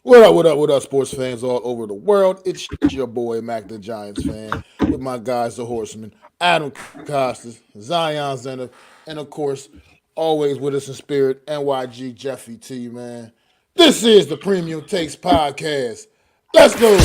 What up, sports fans all over the world? It's your boy, Mac the Giants fan, with my guys, the Horsemen, Adam Costas, Zion Zenith, and of course, always with us in spirit, NYG Jeffy T, man. This is the Premium Takes Podcast. Let's go!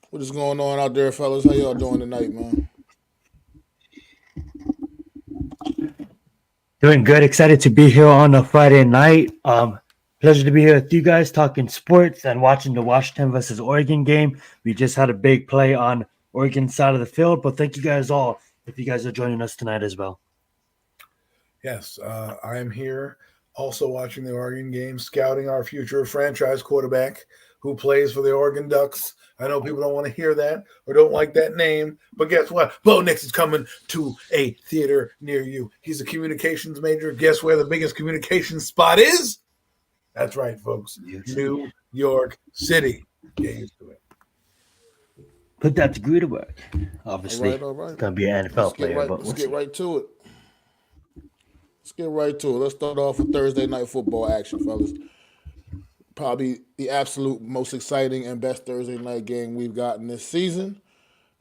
What is going on out there, fellas? How y'all doing tonight, man? Doing good. Excited to be here on a Friday night. Pleasure to be here with you guys talking sports and watching the Washington versus Oregon game. We just had a big play on Oregon side of the field, but thank you guys all if you guys are joining us tonight as well. Yes, I am here also watching the Oregon game, scouting our future franchise quarterback who plays for the Oregon Ducks. I know people don't want to hear that or don't like that name, but guess what? Bo Nix is coming to a theater near you. He's a communications major. Guess where the biggest communications spot is? That's right, folks. New York City. Get used to it. Put that degree to work. Obviously, All right. it's going to be an NFL player. Let's get right to it. Let's start off with Thursday night football action, fellas. Probably the absolute most exciting and best Thursday night game we've gotten this season.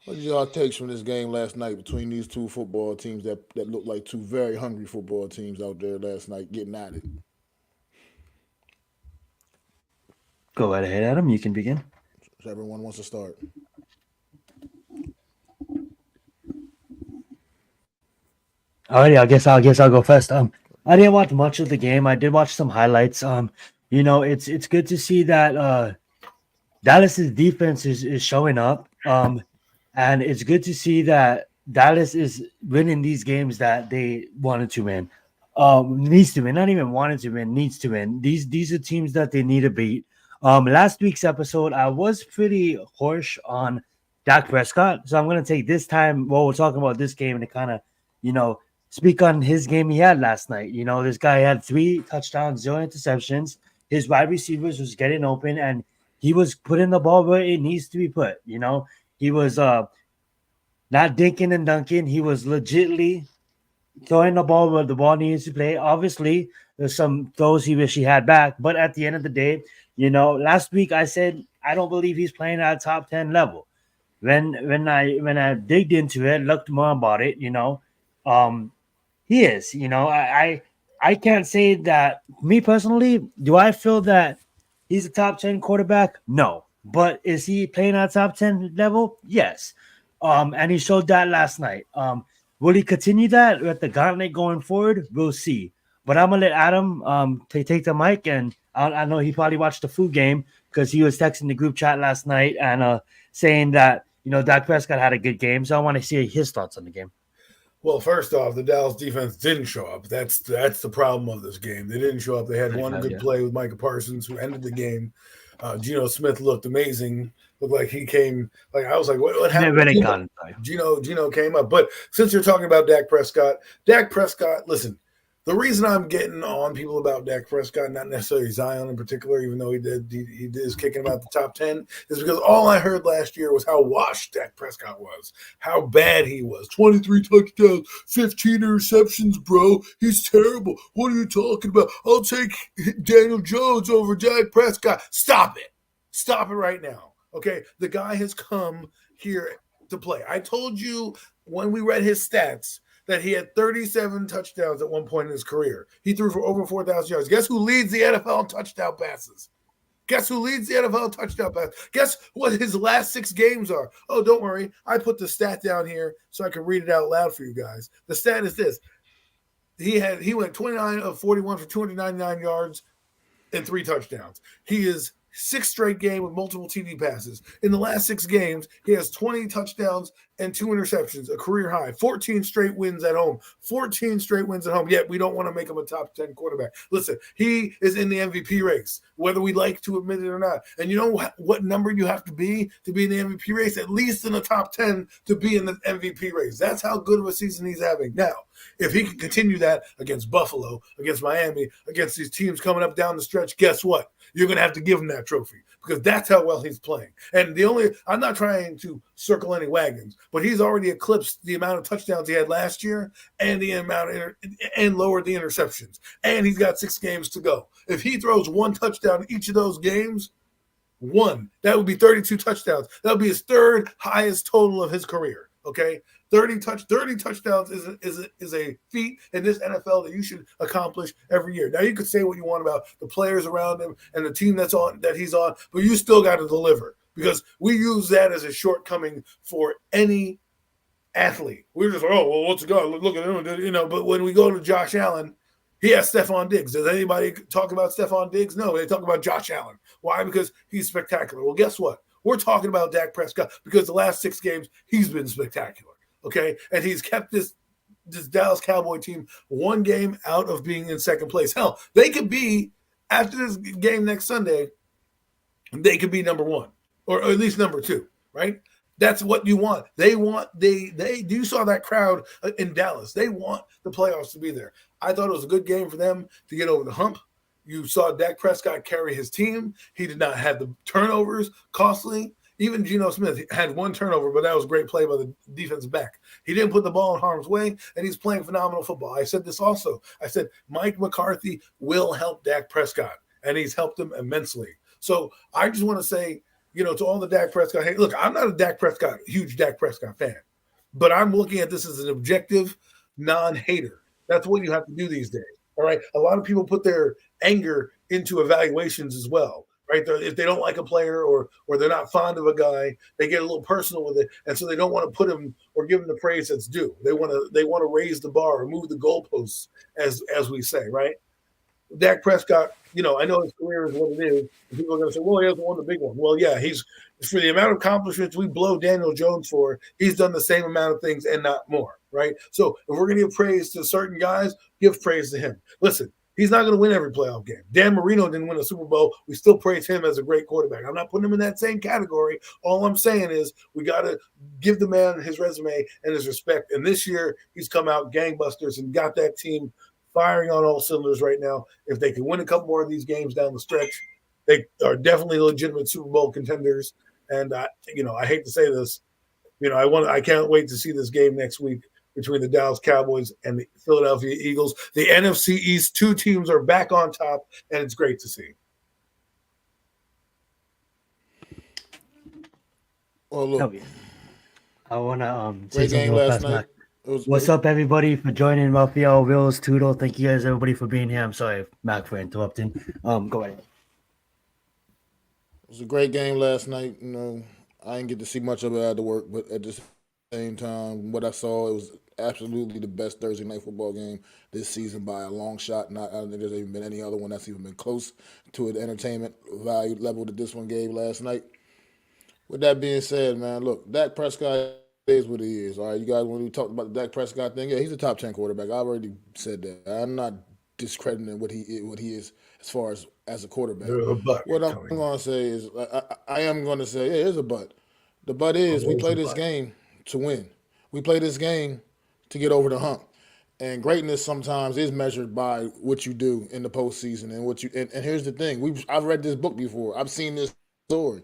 What did y'all takes from this game last night between these two football teams that look like two very hungry football teams out there last night getting at it? Go right ahead, Adam. You can begin. If everyone wants to start. Alrighty, I guess I'll go first. I didn't watch much of the game. I did watch some highlights. It's good to see that Dallas's defense is showing up. And it's good to see that Dallas is winning these games that they wanted to win. Needs to win, not even wanted to win, needs to win. These are teams that they need to beat. Last week's episode, I was pretty harsh on Dak Prescott, so I'm gonna take this time while we're talking about this game to kind of, speak on his game he had last night. This guy had 3 touchdowns, 0 interceptions. His wide receivers was getting open, and he was putting the ball where it needs to be put. He was not dinking and dunking. He was legitly throwing the ball where the ball needs to play. Obviously, there's some throws he wish he had back, but at the end of the day, last week I said I don't believe he's playing at a top 10 level. When I digged into it, looked more about it, he is. I can't say that. Me personally, do I feel that he's a top 10 quarterback? No. But is he playing at top 10 level? Yes. And he showed that last night. Will he continue that with the gauntlet going forward? We'll see. But I'm gonna let Adam take the mic, and I know he probably watched the food game because he was texting the group chat last night and saying that Dak Prescott had a good game. So I want to see his thoughts on the game. Well, first off, the Dallas defense didn't show up. That's the problem of this game. They didn't show up. They had one good play with Micah Parsons, who ended the game. Geno Smith looked amazing. Looked like he came. Like I was like, what happened? Geno came up. But since you're talking about Dak Prescott, listen. The reason I'm getting on people about Dak Prescott, not necessarily Zion in particular, even though he did his kicking about the top 10, is because all I heard last year was how washed Dak Prescott was, how bad he was. 23 touchdowns, 15 interceptions, bro. He's terrible. What are you talking about? I'll take Daniel Jones over Dak Prescott. Stop it. Stop it right now. Okay? The guy has come here to play. I told you when we read his stats that he had 37 touchdowns at one point in his career. He threw for over 4,000 yards. Guess who leads the NFL in touchdown passes? Guess what his last 6 games are? Oh, don't worry. I put the stat down here so I can read it out loud for you guys. The stat is this. He went 29 of 41 for 299 yards and 3 touchdowns. He is 6th straight game with multiple TD passes. In the last 6 games, he has 20 touchdowns and 2 interceptions, a career high. 14 straight wins at home. Yet we don't want to make him a top 10 quarterback. Listen, he is in the MVP race, whether we like to admit it or not. And you know what number you have to be in the MVP race? At least in the top 10 to be in the MVP race. That's how good of a season he's having. Now, If he can continue that against Buffalo, against Miami, against these teams coming up down the stretch, guess what? You're going to have to give him that trophy because that's how well he's playing. And I'm not trying to circle any wagons, but he's already eclipsed the amount of touchdowns he had last year and the amount and lowered the interceptions. And he's got 6 games to go. If he throws 1 touchdown in each of those games, that would be 32 touchdowns. That would be his 3rd highest total of his career. Okay, 30 touchdowns is a feat in this NFL that you should accomplish every year. Now you could say what you want about the players around him and the team that he's on, but you still got to deliver because we use that as a shortcoming for any athlete. We're just like, oh well, what's the guy? Look at him, But when we go to Josh Allen, he has Stephon Diggs. Does anybody talk about Stephon Diggs? No, they talk about Josh Allen. Why? Because he's spectacular. Well, guess what? We're talking about Dak Prescott because the last 6 games, he's been spectacular, okay? And he's kept this Dallas Cowboy team 1 game out of being in 2nd place. Hell, they could be, after this game next Sunday, they could be number 1 or at least number 2, right? That's what you want. You saw that crowd in Dallas. They want the playoffs to be there. I thought it was a good game for them to get over the hump. You saw Dak Prescott carry his team. He did not have the turnovers, costly. Even Geno Smith had 1 turnover, but that was a great play by the defensive back. He didn't put the ball in harm's way, and he's playing phenomenal football. I said this also. I said Mike McCarthy will help Dak Prescott, and he's helped him immensely. So I just want to say, to all the Dak Prescott, hey, look, I'm not a huge Dak Prescott fan, but I'm looking at this as an objective non-hater. That's what you have to do these days. All right. A lot of people put their anger into evaluations as well, right? If they don't like a player or they're not fond of a guy, they get a little personal with it, and so they don't want to put him or give him the praise that's due. They want to raise the bar or move the goalposts, as we say, right? Dak Prescott, I know his career is what it is. And people are going to say, well, he hasn't won the big one. Well, yeah, he's for the amount of accomplishments we blow Daniel Jones for, he's done the same amount of things and not more, right? So if we're going to give praise to certain guys, give praise to him. Listen, he's not going to win every playoff game. Dan Marino didn't win a Super Bowl. We still praise him as a great quarterback. I'm not putting him in that same category. All I'm saying is we got to give the man his resume and his respect. And this year, he's come out gangbusters and got that team firing on all cylinders right now. If they can win a couple more of these games down the stretch, they are definitely legitimate Super Bowl contenders. And I hate to say this, I can't wait to see this game next week between the Dallas Cowboys and the Philadelphia Eagles. The NFC East, 2 teams are back on top, and it's great to see. Well, look, I want to great game last night. What's up, everybody, for joining Raphael, Wills, Toodle? Thank you guys, everybody, for being here. I'm sorry, Mac, for interrupting. Go ahead. It was a great game last night. I didn't get to see much of it at the work, but at the same time, what I saw, it was absolutely the best Thursday night football game this season by a long shot. I don't think there's even been any other one that's even been close to an entertainment value level that this one gave last night. With that being said, man, look, Dak Prescott is what he is. All right, you guys, when we talked about the Dak Prescott thing, yeah, he's a top 10 quarterback. I already said that. I'm not discrediting what he is as far as a quarterback. What I'm going to say is, I am going to say, yeah, here's a but. The but is we play this game to win. We play this game to get over the hump. And greatness sometimes is measured by what you do in the postseason and here's the thing. I've read this book before. I've seen this story.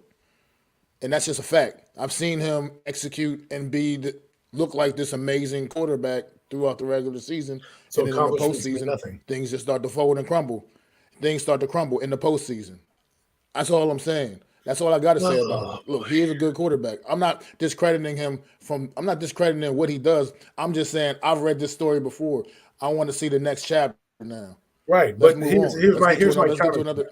And that's just a fact. I've seen him execute and look like this amazing quarterback throughout the regular season. So and then in the postseason, things just start to fold and crumble. Things start to crumble in the postseason. That's all I'm saying. That's all I got to say about him. Look, he is a good quarterback. I'm not discrediting what he does. I'm just saying I've read this story before. I want to see the next chapter now. Right, but here's my counter.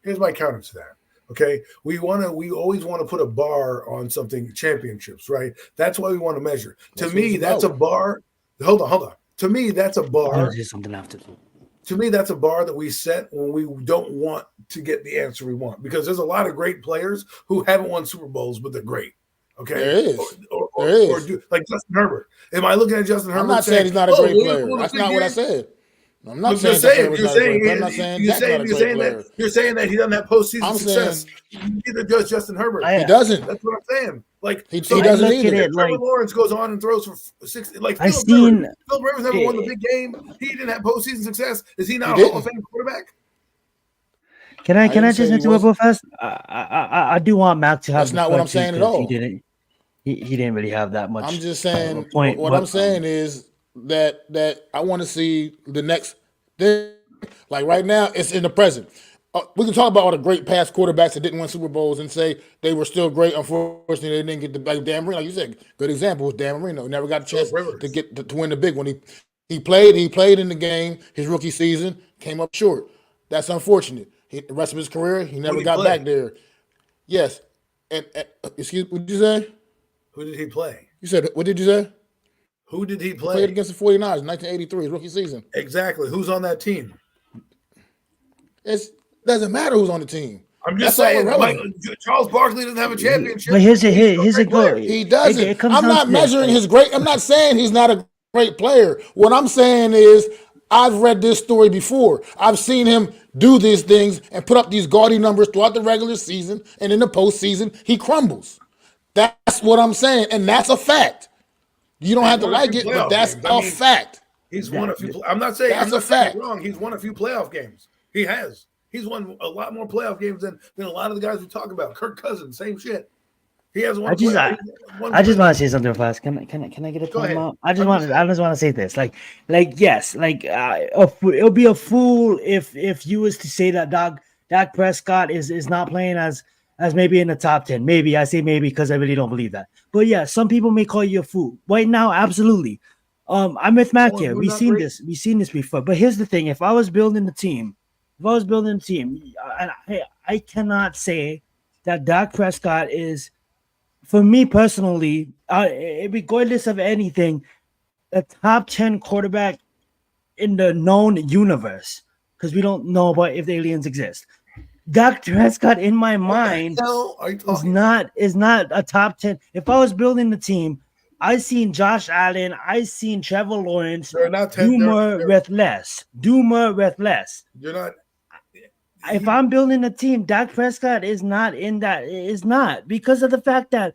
Here's my counter to that. Okay, we always want to put a bar on something, championships, right? That's why we want to measure. To me, that's a bar. Hold on. To me, that's a bar. To me, that's a bar that we set when we don't want to get the answer we want, because there's a lot of great players who haven't won Super Bowls, but they're great. Okay, there is. Like Justin Herbert. Am I looking at Justin Herbert? I'm not saying he's not a great player. That's not what I said. I'm not I'm saying just saying. Dak was not a great player. I'm not saying Dak's not a great player. You're saying that he doesn't have postseason I'm success. saying Neither does Justin Herbert. he doesn't. That's what I'm saying. Like He so doesn't look either. at it Trevor like Lawrence goes on and throws for 60. Like I Philip seen. Rivers never won the big game. He didn't have postseason success. Is he not He a Hall of didn't. Fame quarterback? Can I didn't just say he interrupt was. real fast? I do want Mac to have That's the not floor what I'm too saying at because all. he didn't really have that much I'm just of a saying point. what I'm saying is that I want to see the next thing. Like right now, it's in the present. We can talk about all the great past quarterbacks that didn't win Super Bowls and say they were still great. Unfortunately, they didn't get the like Dan Marino. Like you said, good example was Dan Marino. He never got a chance to get to win the big one. He played in the game his rookie season, came up short. That's unfortunate. The rest of his career, he never got back there. Yes. And excuse, what did you say? Who did he play? You said, what did you say? Who did he He play? played against the 49ers in 1983, his rookie season. Exactly. Who's on that team? It doesn't matter who's on the team. I'm just That's all saying. irrelevant. Charles Barkley doesn't have a championship. But here's a goal. He doesn't. It comes I'm down not to this, measuring like- his great. I'm not saying he's not a great player. What I'm saying is I've read this story before. I've seen him do these things and put up these gaudy numbers throughout the regular season, and in the postseason, he crumbles. That's what I'm saying, and that's a fact. You don't have to like it, but that's a fact. He's won a few. I'm not saying That's a fact. wrong. He's won a few playoff games. He has. He's won a lot more playoff games than a lot of the guys we talk about. Kirk Cousins, same shit. He has one. I just want to say something fast. Can I get a timeout? I just want to say this. Yes, it'll be a fool if you was to say that Dak Prescott is not playing as maybe in the top 10. Maybe I say maybe because I really don't believe that. But yeah, some people may call you a fool. Right now, absolutely. I'm with Mac here. We've seen this before. But here's the thing: if I was building the team, I cannot say that Dak Prescott is, for me personally, regardless of anything, a top 10 quarterback in the known universe, because we don't know about if the aliens exist. Dak Prescott, in my mind, is not a top 10. If I was building the team, I seen Josh Allen, I seen Trevor Lawrence, do more with less. You're not. If I'm building a team, Dak Prescott is not in that. Is not because of the fact that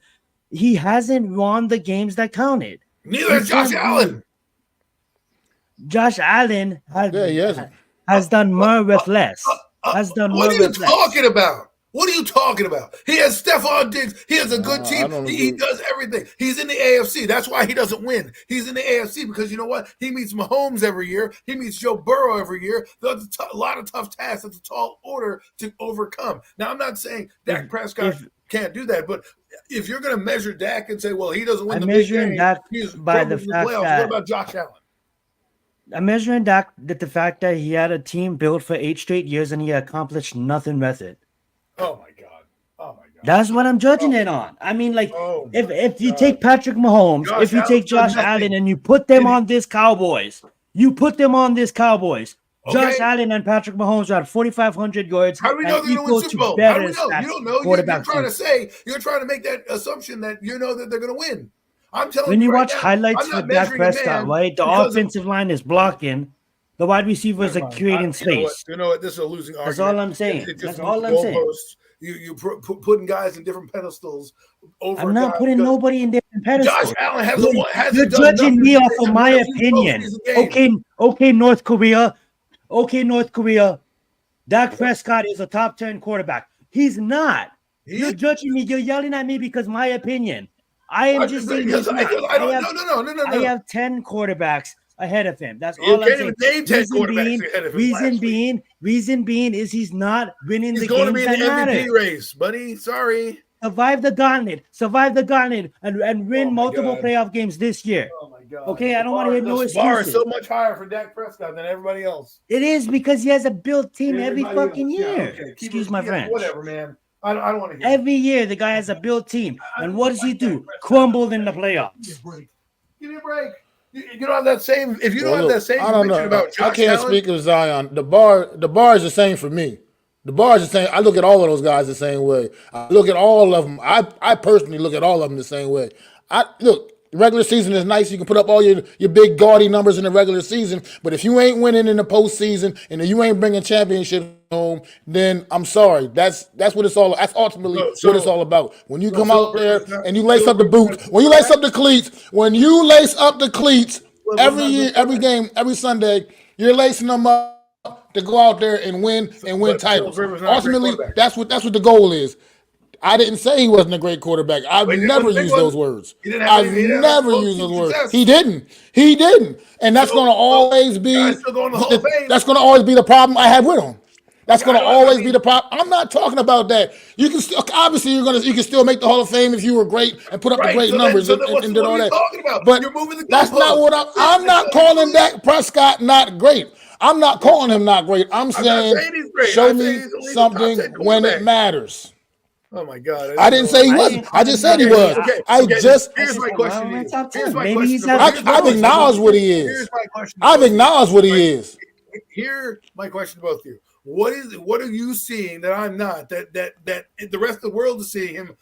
he hasn't won the games that counted. Neither is Josh Allen. Josh Allen has done more with less. What are you talking about? What are you talking about? He has Stephon Diggs. He has a good team. He does everything. He's in the AFC. That's why he doesn't win. He's in the AFC because you know what? He meets Mahomes every year. He meets Joe Burrow every year. That's a lot of tough tasks. That's a tall order to overcome. Now, I'm not saying Dak Prescott can't do that, but if you're going to measure Dak and say, well, he doesn't win the big game, he's by the fact that, what about Josh Allen? I'm measuring Dak that the fact that he had a team built for 8 straight years and he accomplished nothing with it. Oh my God. That's what I'm judging it on. I mean, if you take Patrick Mahomes, if you take Josh Allen and you put them on this Cowboys, Josh Allen and Patrick Mahomes are at 4,500 yards. How do we know they're going to win Super Bowl? How do we know? You don't know. You're trying to make that assumption that you know that they're going to win. I'm telling you. When you watch highlights for Dak Prescott, right? The offensive line is blocking. The wide receivers are creating space. You know what? This is a losing argument. That's all I'm saying. That's all I'm saying. You putting guys in different pedestals. I'm not putting nobody in different pedestals. Josh Allen has You're judging me off of my opinion. Okay, North Korea. Dak Prescott is a top 10 quarterback. He's not. You're judging me. You're yelling at me because my opinion. I am just saying. I have 10 quarterbacks ahead of him. That's all I'm saying. Reason being is he's not winning the games that matter. He's going to be in the MVP race, buddy. Sorry. Survive the gauntlet, and win multiple playoff games this year. Oh my God. Okay, I don't want to hear no excuses. The bar is so much higher for Dak Prescott than everybody else. It is because he has a built team every fucking year. Yeah, okay. Excuse my French. Whatever, man. I don't want to hear every year the guy has a built team. And what does he do? Crumbled in the playoffs. Give me a break. You don't have that same. If you don't have that same, I don't know. About Josh I can't speak of Zion. The bar is the same for me. The bar is the same. I look at all of those guys the same way. I look at all of them. I personally look at all of them the same way. Regular season is nice. You can put up all your big gaudy numbers in the regular season. But if you ain't winning in the postseason and you ain't bringing championships home, then I'm sorry. That's what it's all. That's ultimately what it's all about. When you come out there and you lace up the boots, when you lace up the cleats, every year, every game, every Sunday, you're lacing them up to go out there and win titles. Ultimately, that's what the goal is. I didn't say he wasn't a great quarterback. I've never used those words. I've never used those words. He didn't, and that's going to always be. That's going to always be the problem I have with him. That's going to always be the problem. I'm not talking about that. You can still, obviously you can still make the Hall of Fame if you were great and put up the great numbers and did all that. But that's not what I'm not calling Dak Prescott not great. I'm not calling him not great. I'm saying show me something when it matters. Oh my God! I didn't say he wasn't. I just said he was. Here's my question. I've acknowledged what he is. I've acknowledged what he is. Here, my question to both of you: What are you seeing that I'm not? That the rest of the world is seeing him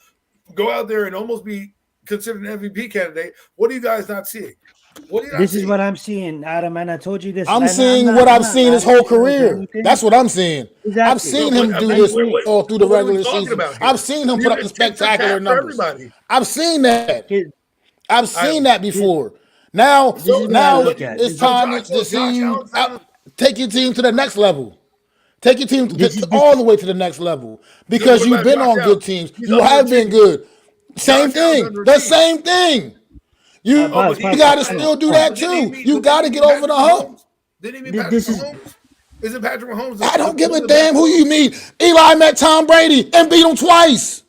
go out there and almost be considered an MVP candidate. What are you guys not seeing? This is what I'm seeing, Adam, and I told you this. I'm seeing what I've seen his whole career. That's what I'm seeing. Exactly. I've seen him do this all through the regular season. I've seen him put up the spectacular numbers. I've seen that. I've seen that before. Now it's time to see you take your team to the next level. Take your team all the way to the next level because you've been on good teams. You have been good. Same thing. The same thing. You got to still do that too. You got to get over the hump. Didn't he mean Patrick Mahomes? Is it Patrick Mahomes? I don't give a damn who you mean. Eli met Tom Brady and beat him twice.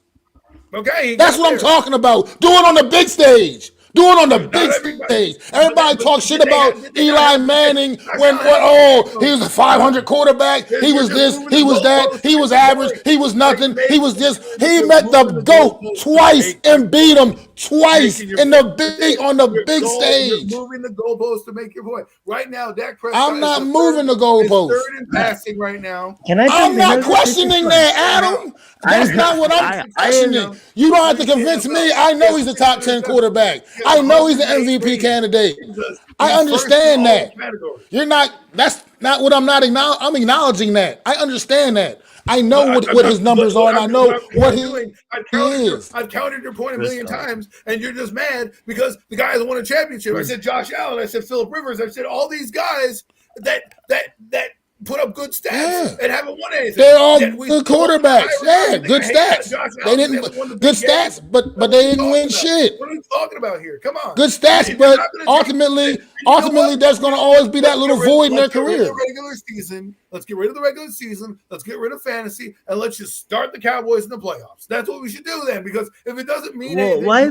Okay, that's what I'm talking about. Do it on the big stage. Do it on the big stage. Everybody talk shit about Eli Manning when he was a 500 quarterback. He was this, he was that, he was average, he was nothing, he was this. He met the GOAT twice and beat him twice on the big stage. You're moving the goalpost to make your point. Right now, Dak Prescott. I'm not moving the goalpost. Third in passing right now. I'm not questioning that, Adam. That's not what I'm questioning. You don't have to convince me. I know he's a top 10 quarterback. I know he's an MVP candidate. I understand that. You're not. That's not what I'm not acknowledging. I'm acknowledging that. I understand that. I know what his numbers are, and I know what he is. I've countered your point a million times, and you're just mad because the guy that won a championship. I said Josh Allen. I said Phillip Rivers. I said all these guys that put up good stats and haven't won anything. They're all good quarterbacks. Yeah, good stats. They didn't good stats, but they didn't win shit. What are you talking about here? Come on. Good stats, but ultimately, there's going to always be that little void in their career. Let's get rid of the regular season. Let's get rid of fantasy, and let's just start the Cowboys in the playoffs. That's what we should do then, because if it doesn't mean anything, why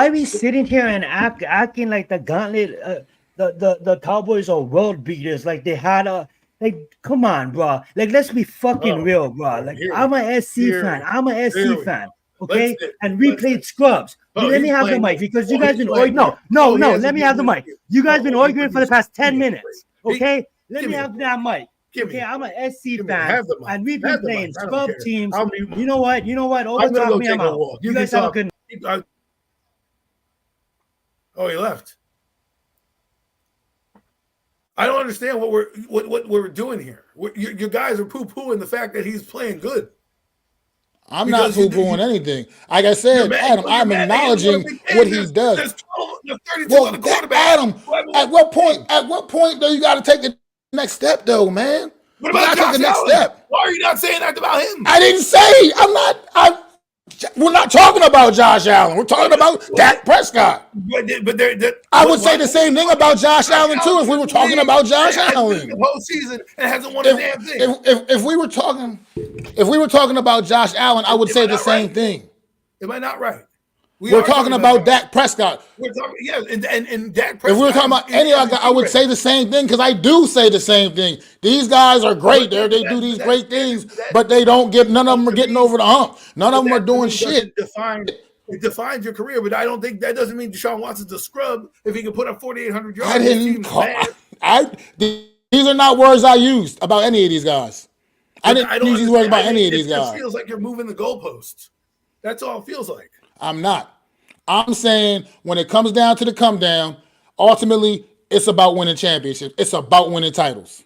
are we sitting here and acting like the gauntlet? The Cowboys are world beaters. Like they had a. Like, come on, bro. Like, let's be fucking real, bro. Like, I'm an SC fan. I'm an SC fan. Okay? And we played scrubs. Let me have the mic because you guys been arguing. No. Let me have the mic. You guys been arguing for the past 10 minutes. Okay? Let me have that mic. Okay, I'm an SC fan, and we've been playing scrub teams. You know what? All the time, I'm out. You guys have a good night. Oh, he left. I don't understand what we're doing here. You guys are poo-pooing the fact that he's playing good. I'm not poo-pooing anything. Like I said, Adam, I'm acknowledging what he does. Well, Adam, at what point do you got to take the next step, though, man? What about Josh Allen? Why are you not saying that about him? I didn't say. We're not talking about Josh Allen. We're talking about Dak Prescott. I would say the same thing about Josh Allen too if we were talking about Josh Allen. The whole season and hasn't won a damn thing. If we were talking about Josh Allen, I would say the same thing. Am I not right? We're talking about Dak Prescott. We're talking, and Dak Prescott. If we were talking about any other guy, I would say the same thing because I do say the same thing. These guys are great. They do these great things, but they don't get. None of them are getting over the hump. None of them are doing shit. It defines your career, but I don't think that doesn't mean Deshaun Watson's a scrub if he can put up 4,800 yards. I didn't call. These are not words I used about any of these guys. I didn't use these words about any of these guys. It feels like you're moving the goalposts. That's all it feels like. I'm not. I'm saying when it comes down to the come down, ultimately it's about winning championships. It's about winning titles.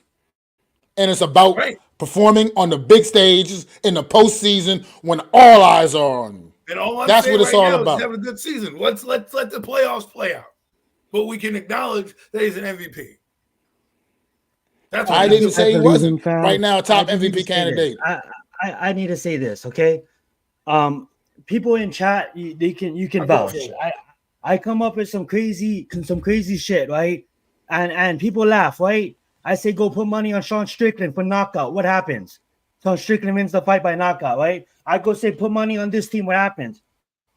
And it's about Right. performing on the big stages in the postseason when all eyes are on you. And all I'm That's saying what it's right all now is about. having a good season. Let's let the playoffs play out. But we can acknowledge that he's an MVP. That's what I he's didn't doing. say he believing wasn't. fan. Right now, I top do need to MVP say this. candidate. I need to say this, okay? People in chat, you can I'm going for a vouch. walk. I come up with some crazy shit, right? And people laugh, right? I say go put money on Sean Strickland for knockout. What happens? Sean Strickland wins the fight by knockout, right? I go say put money on this team. What happens?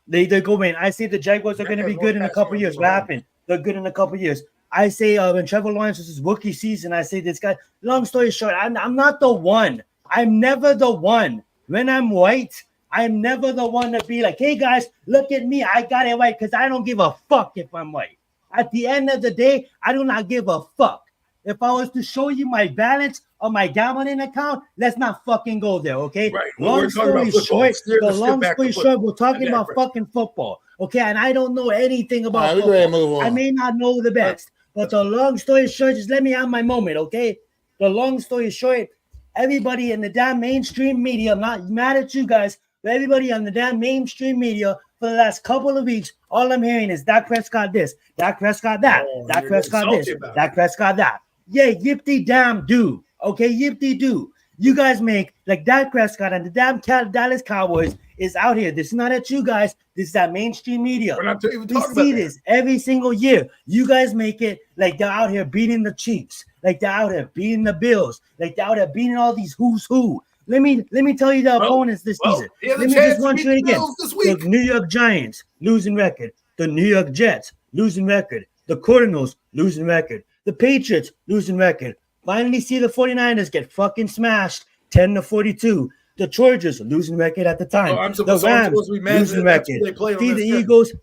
They go in. I say the Jaguars are Jack going to has be more good in a passing couple yards years. than What Mahomes. happened? They're good in a couple years. I say when Trevor Lawrence is his rookie season, I say this guy. Long story short, I'm not the one. I'm never the one. When I'm white, I'm never the one to be like, hey guys, look at me. I got it right because I don't give a fuck if I'm white. At the end of the day, I do not give a fuck. If I was to show you my balance on my gambling account, let's not fucking go there, okay? Right. Well, Long we're talking about story football. short, Steer back to football. we're talking about fucking football, okay? And I don't know anything All about right, we ready to football. move I on. may not know the best, but the long story short, just let me have my moment, okay? The long story short, everybody in the damn mainstream media, I'm not mad at you guys, but everybody on the damn mainstream media for the last couple of weeks, all I'm hearing is Dak Prescott this, Dak Prescott that, Oh, Dak you're getting Prescott this, salty about Dak it. Prescott that. Yeah, yippty damn do. Okay, yippty do. You guys make like Dak Prescott and the damn Dallas Cowboys is out here. This is not at you guys. This is that mainstream media. We're not even We talking about see that. this every single year. You guys make it like they're out here beating the Chiefs, like they're out here beating the Bills, like they're out here beating all these who's who. Let me tell you the opponents this season. He has a Let me just chance to run beat through it the again. Bills this The week. New York Giants losing record. The New York Jets losing record. The Cardinals losing record. The Patriots losing record. Finally see the 49ers get fucking smashed 10-42. The Chargers losing record at the time. I'm The supposed Rams to be mad losing that that's record. who they play on See their the schedule. Eagles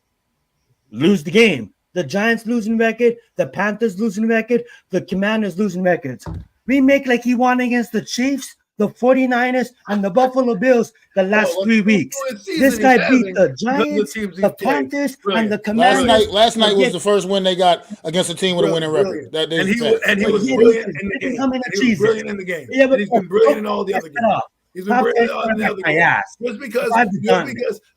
lose the game. The Giants losing record. The Panthers losing record. The Commanders losing records. We make like he won against the Chiefs, the 49ers, and the Buffalo Bills the last 3 weeks. This guy beat the Giants, the Panthers, and the Commanders. Last night was the first win they got against a team with a winning record. That is and he was brilliant in the game. He was brilliant in the game. Yeah, and he's been brilliant in all the other games. He's been brilliant in all the other games. Ass.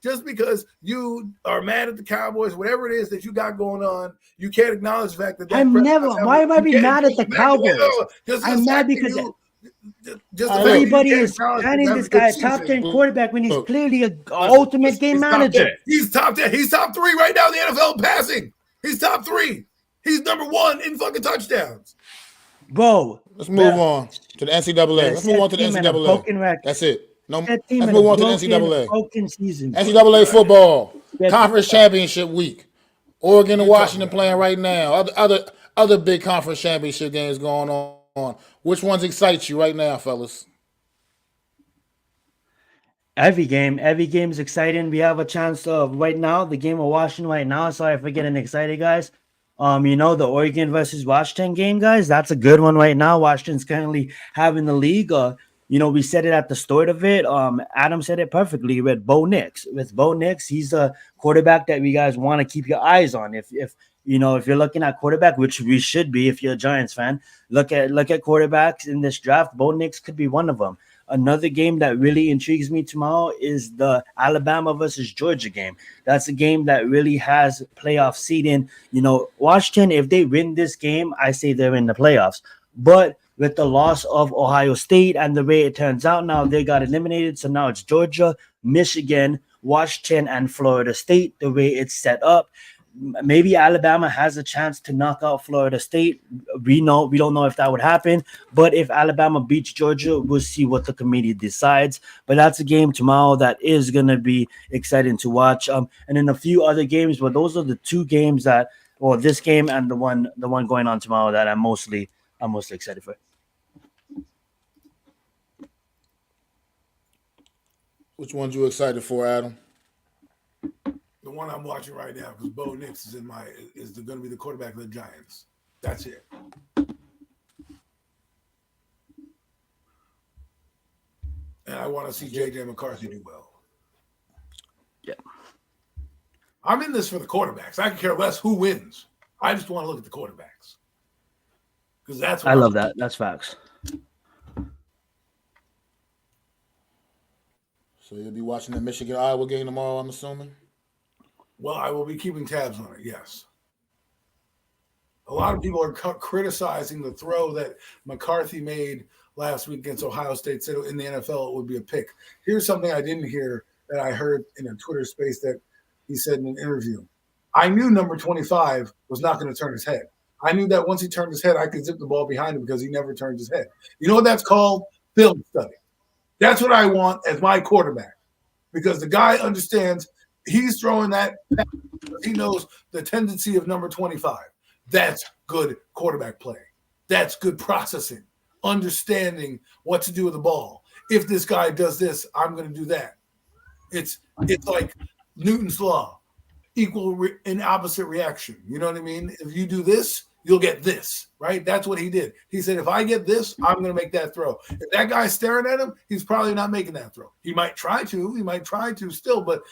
Just because you are mad at the Cowboys, whatever it is that you got going on, you can't acknowledge the fact that I'm never. Why am I be mad at the Cowboys? I'm mad because everybody is signing this guy a top 10 quarterback when he's clearly an ultimate game manager. He's top 10. He's top 3 right now in the NFL passing. He's top 3. He's number 1 in fucking touchdowns. Bro, let's move on to the NCAA. Let's move on to the NCAA. That's it. No, let's move on to the NCAA. NCAA football conference championship week. Oregon and Washington playing right now. Other big conference championship games going on. Which ones excite you right now, fellas? Every game is exciting. We have a chance of right now, the game of Washington right now. Sorry for getting excited, guys. The Oregon versus Washington game, guys. That's a good one right now. Washington's currently having the league. We said it at the start of it. Adam said it perfectly with Bo Nix. With Bo Nix, he's a quarterback that we guys want to keep your eyes on. If you're looking at quarterback, which we should be if you're a Giants fan, look at quarterbacks in this draft. Bo Nix could be one of them. Another game that really intrigues me tomorrow is the Alabama versus Georgia game. That's a game that really has playoff seeding. Washington, if they win this game, I say they're in the playoffs. But with the loss of Ohio State and the way it turns out now, they got eliminated. So now it's Georgia, Michigan, Washington, and Florida State, the way it's set up. Maybe Alabama has a chance to knock out Florida State. We don't know if that would happen, but if Alabama beats Georgia, we'll see what the committee decides. But that's a game tomorrow that is going to be exciting to watch. And then a few other games, but those are the 2 games this game and the one going on tomorrow that I'm mostly excited for. Which ones you excited for, Adam? The one I'm watching right now, because Bo Nix is going to be the quarterback of the Giants. That's it. And I want to see J.J. McCarthy do well. Yeah. I'm in this for the quarterbacks. I can care less who wins. I just want to look at the quarterbacks because that's what I love that. That's facts. So you'll be watching the Michigan Iowa game tomorrow, I'm assuming. Well, I will be keeping tabs on it. Yes. A lot of people are criticizing the throw that McCarthy made last week against Ohio State. Said in the NFL it would be a pick. Here's something I didn't hear that I heard in a Twitter space that he said in an interview. I knew number 25 was not going to turn his head. I knew that once he turned his head, I could zip the ball behind him because he never turns his head. You know what that's called? Film study. That's what I want as my quarterback because the guy understands he's throwing that. He knows the tendency of number 25. That's good quarterback play. That's good processing, understanding what to do with the ball. If this guy does this, I'm going to do that. It's like Newton's law, equal and opposite reaction. You know what I mean? If you do this, you'll get this, right? That's what he did. He said, if I get this, I'm going to make that throw. If that guy's staring at him, he's probably not making that throw. He might try to still, but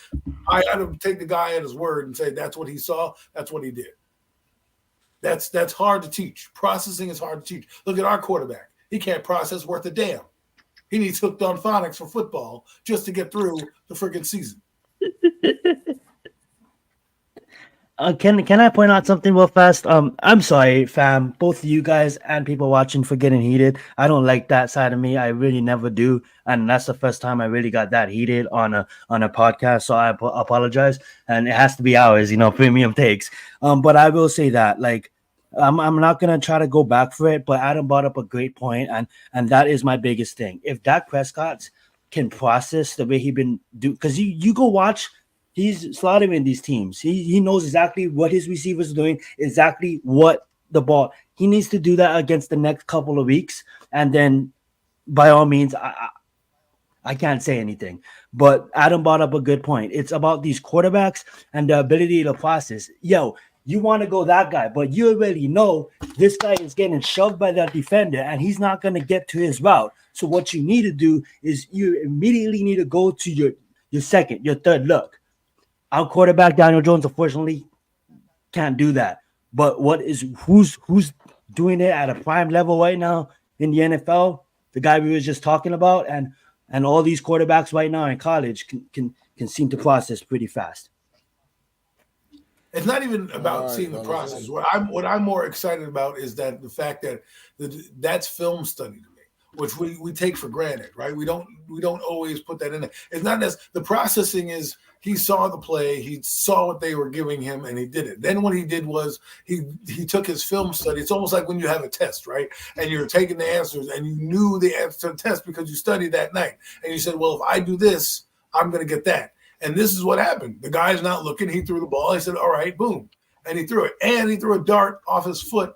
I got to take the guy at his word and say that's what he saw. That's what he did. That's hard to teach. Processing is hard to teach. Look at our quarterback. He can't process worth a damn. He needs hooked on phonics for football just to get through the freaking season. Can I point out something real fast? I'm sorry, fam, both of you guys and people watching for getting heated. I don't like that side of me. I really never do, and that's the first time I really got that heated on a podcast. So I apologize, and it has to be ours, premium takes. But I will say that, like, I'm not gonna try to go back for it. But Adam brought up a great point, and that is my biggest thing. If Dak Prescott can process the way he been do, because you go watch. He's slaughtering these teams. He knows exactly what his receivers are doing, exactly what the ball. He needs to do that against the next couple of weeks. And then, by all means, I can't say anything. But Adam brought up a good point. It's about these quarterbacks and the ability to process. Yo, you want to go that guy, but you already know this guy is getting shoved by that defender, and he's not going to get to his route. So what you need to do is you immediately need to go to your second, your third look. Our quarterback, Daniel Jones, unfortunately, can't do that. But who's doing it at a prime level right now in the NFL? The guy we were just talking about, and all these quarterbacks right now in college can seem to process pretty fast. It's not even about seeing the process. What I'm more excited about is that the fact that that's film study to me, which we take for granted, right? We don't always put that in there. It's not as the processing is. He saw the play, he saw what they were giving him, and he did it. Then what he did was he took his film study. It's almost like when you have a test, right? And you're taking the answers, and you knew the answer to the test because you studied that night. And you said, well, if I do this, I'm going to get that. And this is what happened. The guy's not looking. He threw the ball. He said, all right, boom. And he threw it. And he threw a dart off his foot,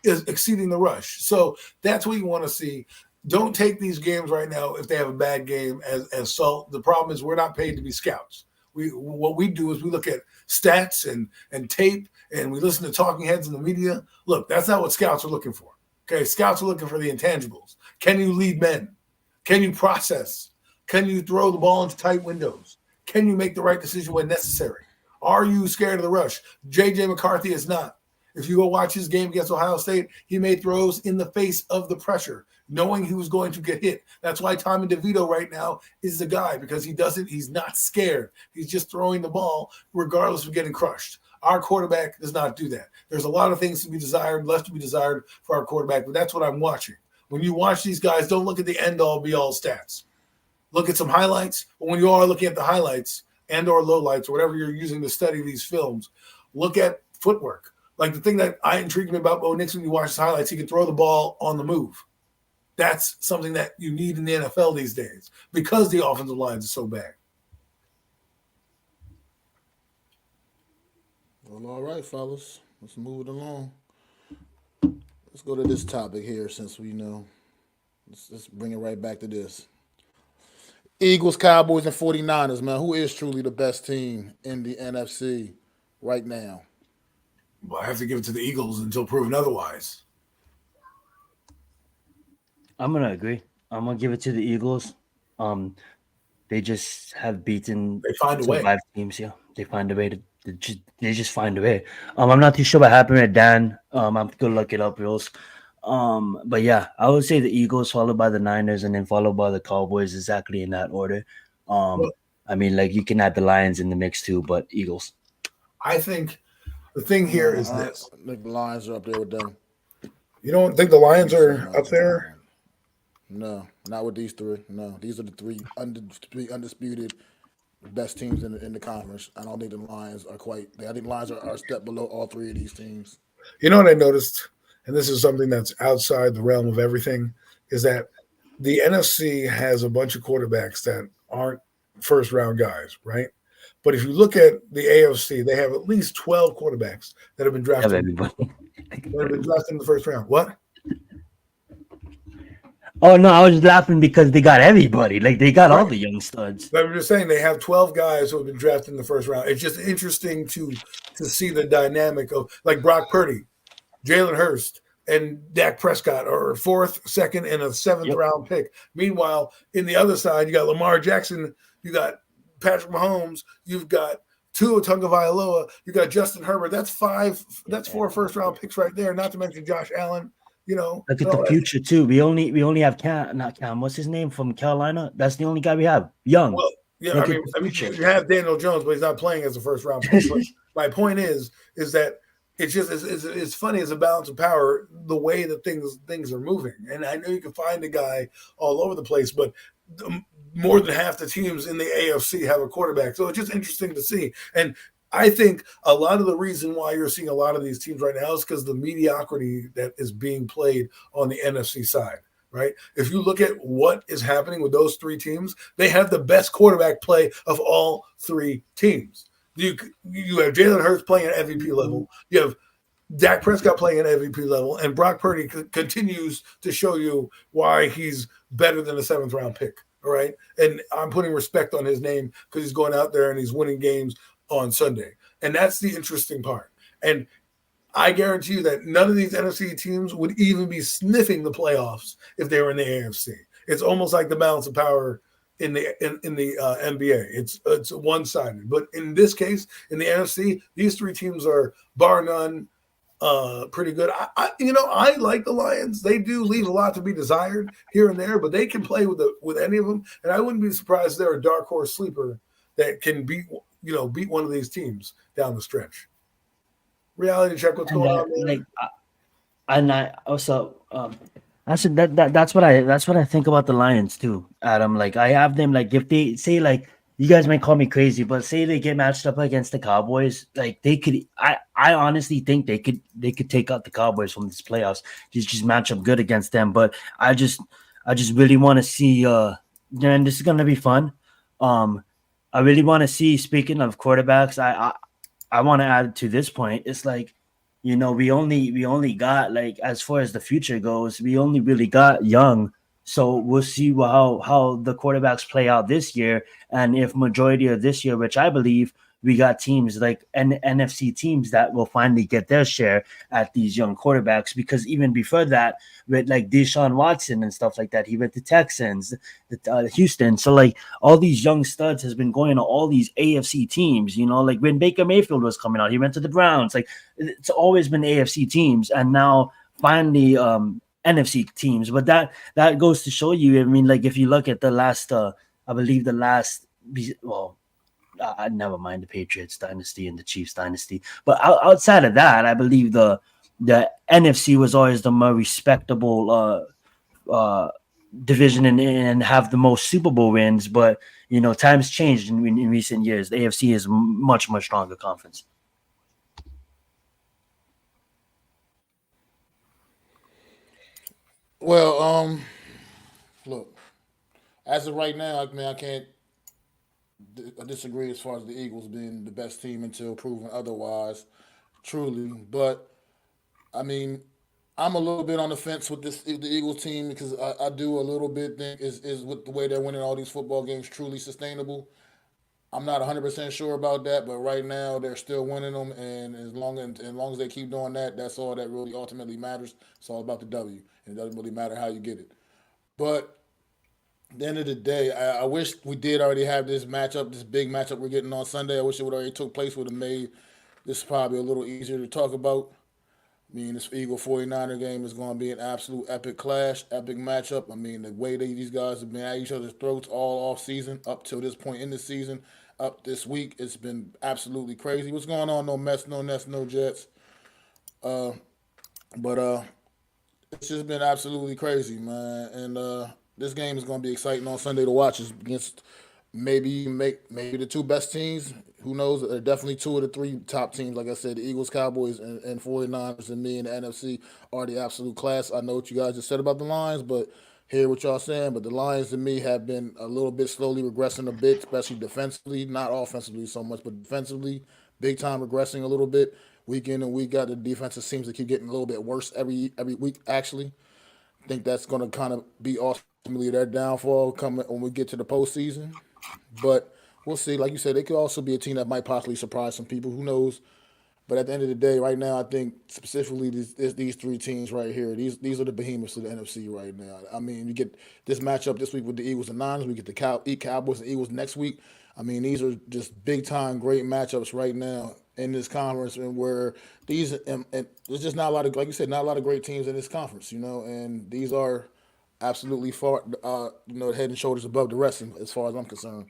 exceeding the rush. So that's what you want to see. Don't take these games right now if they have a bad game as salt. The problem is we're not paid to be scouts. What we do is we look at stats and tape, and we listen to talking heads in the media. Look, that's not what scouts are looking for. Okay, scouts are looking for the intangibles. Can you lead men? Can you process? Can you throw the ball into tight windows? Can you make the right decision when necessary? Are you scared of the rush? J.J. McCarthy is not. If you go watch his game against Ohio State, he made throws in the face of the pressure, knowing he was going to get hit. That's why Tommy DeVito right now is the guy, because he's not scared. He's just throwing the ball regardless of getting crushed. Our quarterback does not do that. There's a lot of things to be desired, left to be desired for our quarterback, but that's what I'm watching. When you watch these guys, don't look at the end-all, be-all stats. Look at some highlights, but when you are looking at the highlights and or lowlights or whatever you're using to study these films, look at footwork. Like the thing that intrigued me about Bo Nix when you watch his highlights, he can throw the ball on the move. That's something that you need in the NFL these days because the offensive lines are so bad. Well, all right, fellas. Let's move it along. Let's go to this topic here since we know. Let's bring it right back to this. Eagles, Cowboys, and 49ers, man. Who is truly the best team in the NFC right now? Well, I have to give it to the Eagles until proven otherwise. I'm gonna agree. I'm gonna give it to the Eagles. They just have beaten They find a some way. five teams. Yeah, they find a way to. They just find a way. I'm not too sure what happened with Dan. I'm gonna look it up, Reels. But yeah, I would say the Eagles, followed by the Niners, and then followed by the Cowboys, exactly in that order. Well, I mean, like you can add the Lions in the mix too, but Eagles. I think the thing here is No, this. I think the Lions are up there with them. You don't think the Lions East and are up West. there? No, not with these three. No, these are the three undisputed best teams in the conference. I don't think the Lions are quite. I think the Lions are a step below all three of these teams. You know what I noticed, and this is something that's outside the realm of everything, is that the NFC has a bunch of quarterbacks that aren't first round guys, right? But if you look at the AFC, they have at least 12 quarterbacks that have been Have drafted everybody. in the first round. What? Oh no, I was just laughing because they got everybody. Like they got all the young studs. But I'm just saying they have 12 guys who have been drafted in the first round. It's just interesting to see the dynamic of like Brock Purdy, Jalen Hurst, and Dak Prescott are fourth, second, and a seventh Yep. round pick. Meanwhile, in the other side, you got Lamar Jackson, you got Patrick Mahomes, you've got Tua Tagovailoa, you got Justin Herbert. That's five. That's four first round picks right there. Not to mention Josh Allen. You know, Look and at the all that. future too. We only have Cam, not Cam. What's his name from Carolina? That's the only guy we have. Young. Well, yeah, Look at the I mean, future. you have Daniel Jones, but he's not playing as a first round pick. But my point is that it's funny as a balance of power the way that things are moving. And I know you can find a guy all over the place, but more than half the teams in the AFC have a quarterback, so it's just interesting to see. And I think a lot of the reason why you're seeing a lot of these teams right now is because the mediocrity that is being played on the NFC side. Right. If you look at what is happening with those three teams, they have the best quarterback play of all three teams. You have Jalen Hurts playing at MVP level. You have Dak Prescott playing at MVP level, and Brock Purdy continues to show you why he's better than a seventh round pick. All right. And I'm putting respect on his name because he's going out there and he's winning games on Sunday. And that's the interesting part. And I guarantee you that none of these NFC teams would even be sniffing the playoffs if they were in the AFC. It's almost like the balance of power in the NBA. It's one sided, but in this case, in the NFC, these three teams are bar none pretty good. I like the Lions. They do leave a lot to be desired here and there, but they can play with any of them, and I wouldn't be surprised if they're a dark horse sleeper that can beat one of these teams down the stretch. Reality check. What's And going on, man? I also that's what I think about the Lions too, Adam. Like I have them like if they say like you guys might call me crazy, but say they get matched up against the Cowboys, like they could I honestly think they could take out the Cowboys from this playoffs. Just match up good against them. But I just really want to see and this is gonna be fun. Um I really want to see, speaking of quarterbacks, I want to add to this point. It's like, we only got, like, as far as the future goes, we only really got Young. So we'll see how the quarterbacks play out this year, and if majority of this year, which I believe we got teams like NFC teams that will finally get their share at these young quarterbacks. Because even before that, with like Deshaun Watson and stuff like that, he went to Texans, Houston. So like all these young studs has been going to all these AFC teams. Like when Baker Mayfield was coming out, he went to the Browns. Like it's always been AFC teams, and now finally NFC teams. But that goes to show you. I mean, like if you look at the last, I believe the last, well, never mind the Patriots dynasty and the Chiefs dynasty. But outside of that, I believe the NFC was always the more respectable division and have the most Super Bowl wins. But times changed in recent years. The AFC is much stronger conference. Well, look, as of right now, I mean, I can't disagree as far as the Eagles being the best team until proven otherwise, truly. But I mean, I'm a little bit on the fence with the Eagles team because I do a little bit think is with the way they're winning all these football games truly sustainable. I'm not 100% sure about that, but right now they're still winning them, and as long as they keep doing that, that's all that really ultimately matters. It's all about the W, and it doesn't really matter how you get it. But At the end of the day, I wish we did already have this matchup, this big matchup we're getting on Sunday. I wish it would already took place. Would have made this probably a little easier to talk about. I mean, this Eagle 49er game is going to be an absolute epic clash, epic matchup. I mean, the way these guys have been at each other's throats all off season, up till this point in the season, up this week, it's been absolutely crazy. What's going on? No Mets, no Nets, no Jets. But it's just been absolutely crazy, man. And this game is going to be exciting on Sunday to watch. It's against maybe the two best teams. Who knows? They're definitely two of the three top teams. Like I said, the Eagles, Cowboys, and 49ers and me in the NFC are the absolute class. I know what you guys just said about the Lions, but hear what y'all saying. But the Lions and me have been a little bit slowly regressing a bit, especially defensively, not offensively so much, but defensively, big time regressing a little bit. Week in and week out, the defense seems to keep getting a little bit worse every week. Actually, I think that's going to kind of be ultimately their downfall coming when we get to the postseason. But we'll see. Like you said, they could also be a team that might possibly surprise some people. Who knows? But at the end of the day, right now, I think specifically these three teams right here, these are the behemoths of the NFC right now. I mean, you get this matchup this week with the Eagles and Niners. We get the Cowboys and Eagles next week. I mean, these are just big time great matchups right now in this conference, and where and there's just not a lot of, like you said, not a lot of great teams in this conference, and these are absolutely far, head and shoulders above the rest as far as I'm concerned.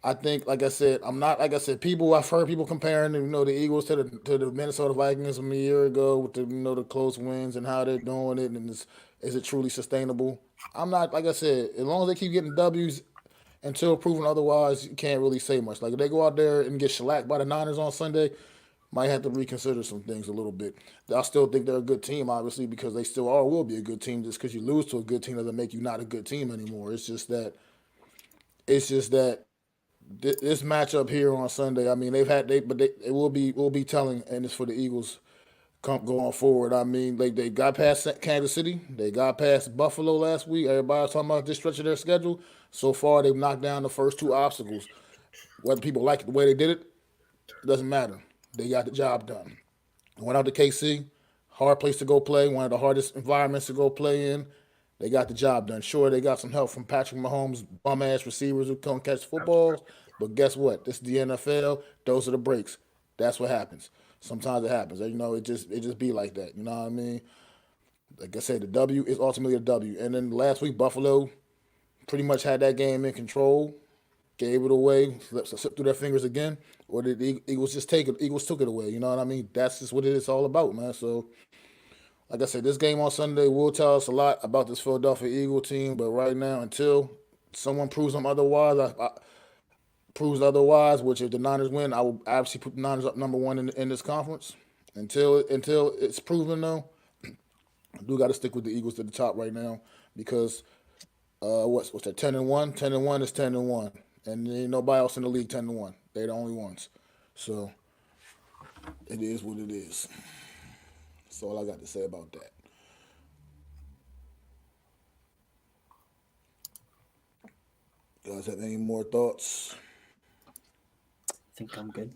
I think, like I said, I'm not like I said. I've heard people comparing, the Eagles to the Minnesota Vikings from a year ago with the close wins and how they're doing it, and is it truly sustainable? I'm not like I said. As long as they keep getting W's until proven otherwise, you can't really say much. Like if they go out there and get shellacked by the Niners on Sunday, might have to reconsider some things a little bit. I still think they're a good team, obviously, because they still are will be a good team. Just because you lose to a good team doesn't make you not a good team anymore. It's just that this matchup here on Sunday. I mean, it will be telling, and it's for the Eagles going forward. I mean, they got past Kansas City, they got past Buffalo last week. Everybody was talking about this stretch of their schedule. So far, they've knocked down the first two obstacles. Whether people like it the way they did it doesn't matter. They got the job done. Went out to KC, hard place to go play, one of the hardest environments to go play in. They got the job done. Sure, they got some help from Patrick Mahomes, bum ass receivers who can't catch footballs. But guess what? This is the NFL. Those are the breaks. That's what happens. Sometimes it happens. It just be like that. You know what I mean? Like I said, the W is ultimately a W. And then last week, Buffalo pretty much had that game in control, gave it away, slipped through their fingers again, or did the Eagles just take it? Eagles took it away. You know what I mean? That's just what it is all about, man. So, like I said, this game on Sunday will tell us a lot about this Philadelphia Eagle team. But right now, until someone proves otherwise, which if the Niners win, I will obviously put the Niners up number one in this conference. Until it's proven though, I do got to stick with the Eagles to the top right now because what's that 10-1? 10-1 is 10-1, and there ain't nobody else in the league 10-1. They're the only ones. So it is what it is. That's all I got to say about that. Guys, have any more thoughts? I think I'm good.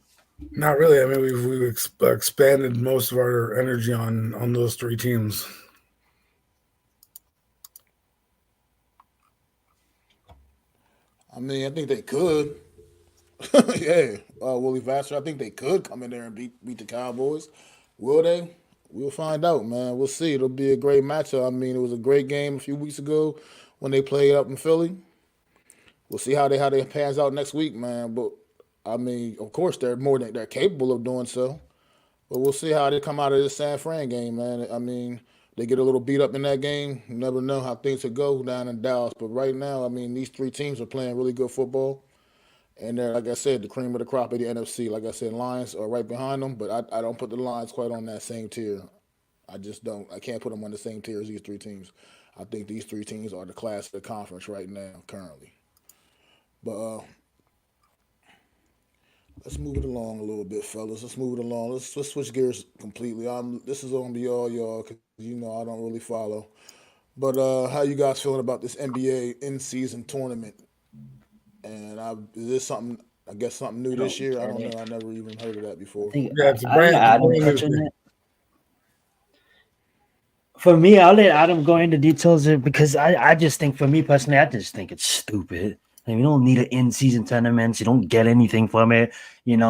Not really. I mean, we've expanded most of our energy on those three teams. I mean, I think they could. Yeah, Willie Vassar. I think they could come in there and beat the Cowboys. Will they? We'll find out, man. We'll see. It'll be a great matchup. I mean, it was a great game a few weeks ago when they played up in Philly. We'll see how they pans out next week, man. But I mean, of course, they're capable of doing so. But we'll see how they come out of this San Fran game, man. I mean, they get a little beat up in that game. You never know how things could go down in Dallas. But right now, I mean, these three teams are playing really good football. And they're, like I said, the cream of the crop of the NFC. Like I said, Lions are right behind them, but I don't put the Lions quite on that same tier. I just don't. I can't put them on the same tier as these three teams. I think these three teams are the class of the conference right now, currently. But let's move it along a little bit, fellas. Let's move it along. Let's switch gears completely. This is gonna be all y'all because I don't really follow. But how you guys feeling about this NBA in season tournament? And is this something? I guess something new I this don't year. I get don't know. it. I never even heard of that I before. think Yeah, it's a I think brand Adam new touching thing. it. For me, I'll let Adam go into details because I just think, for me personally, I just think it's stupid. Like, you don't need an in-season tournament. You don't get anything from it,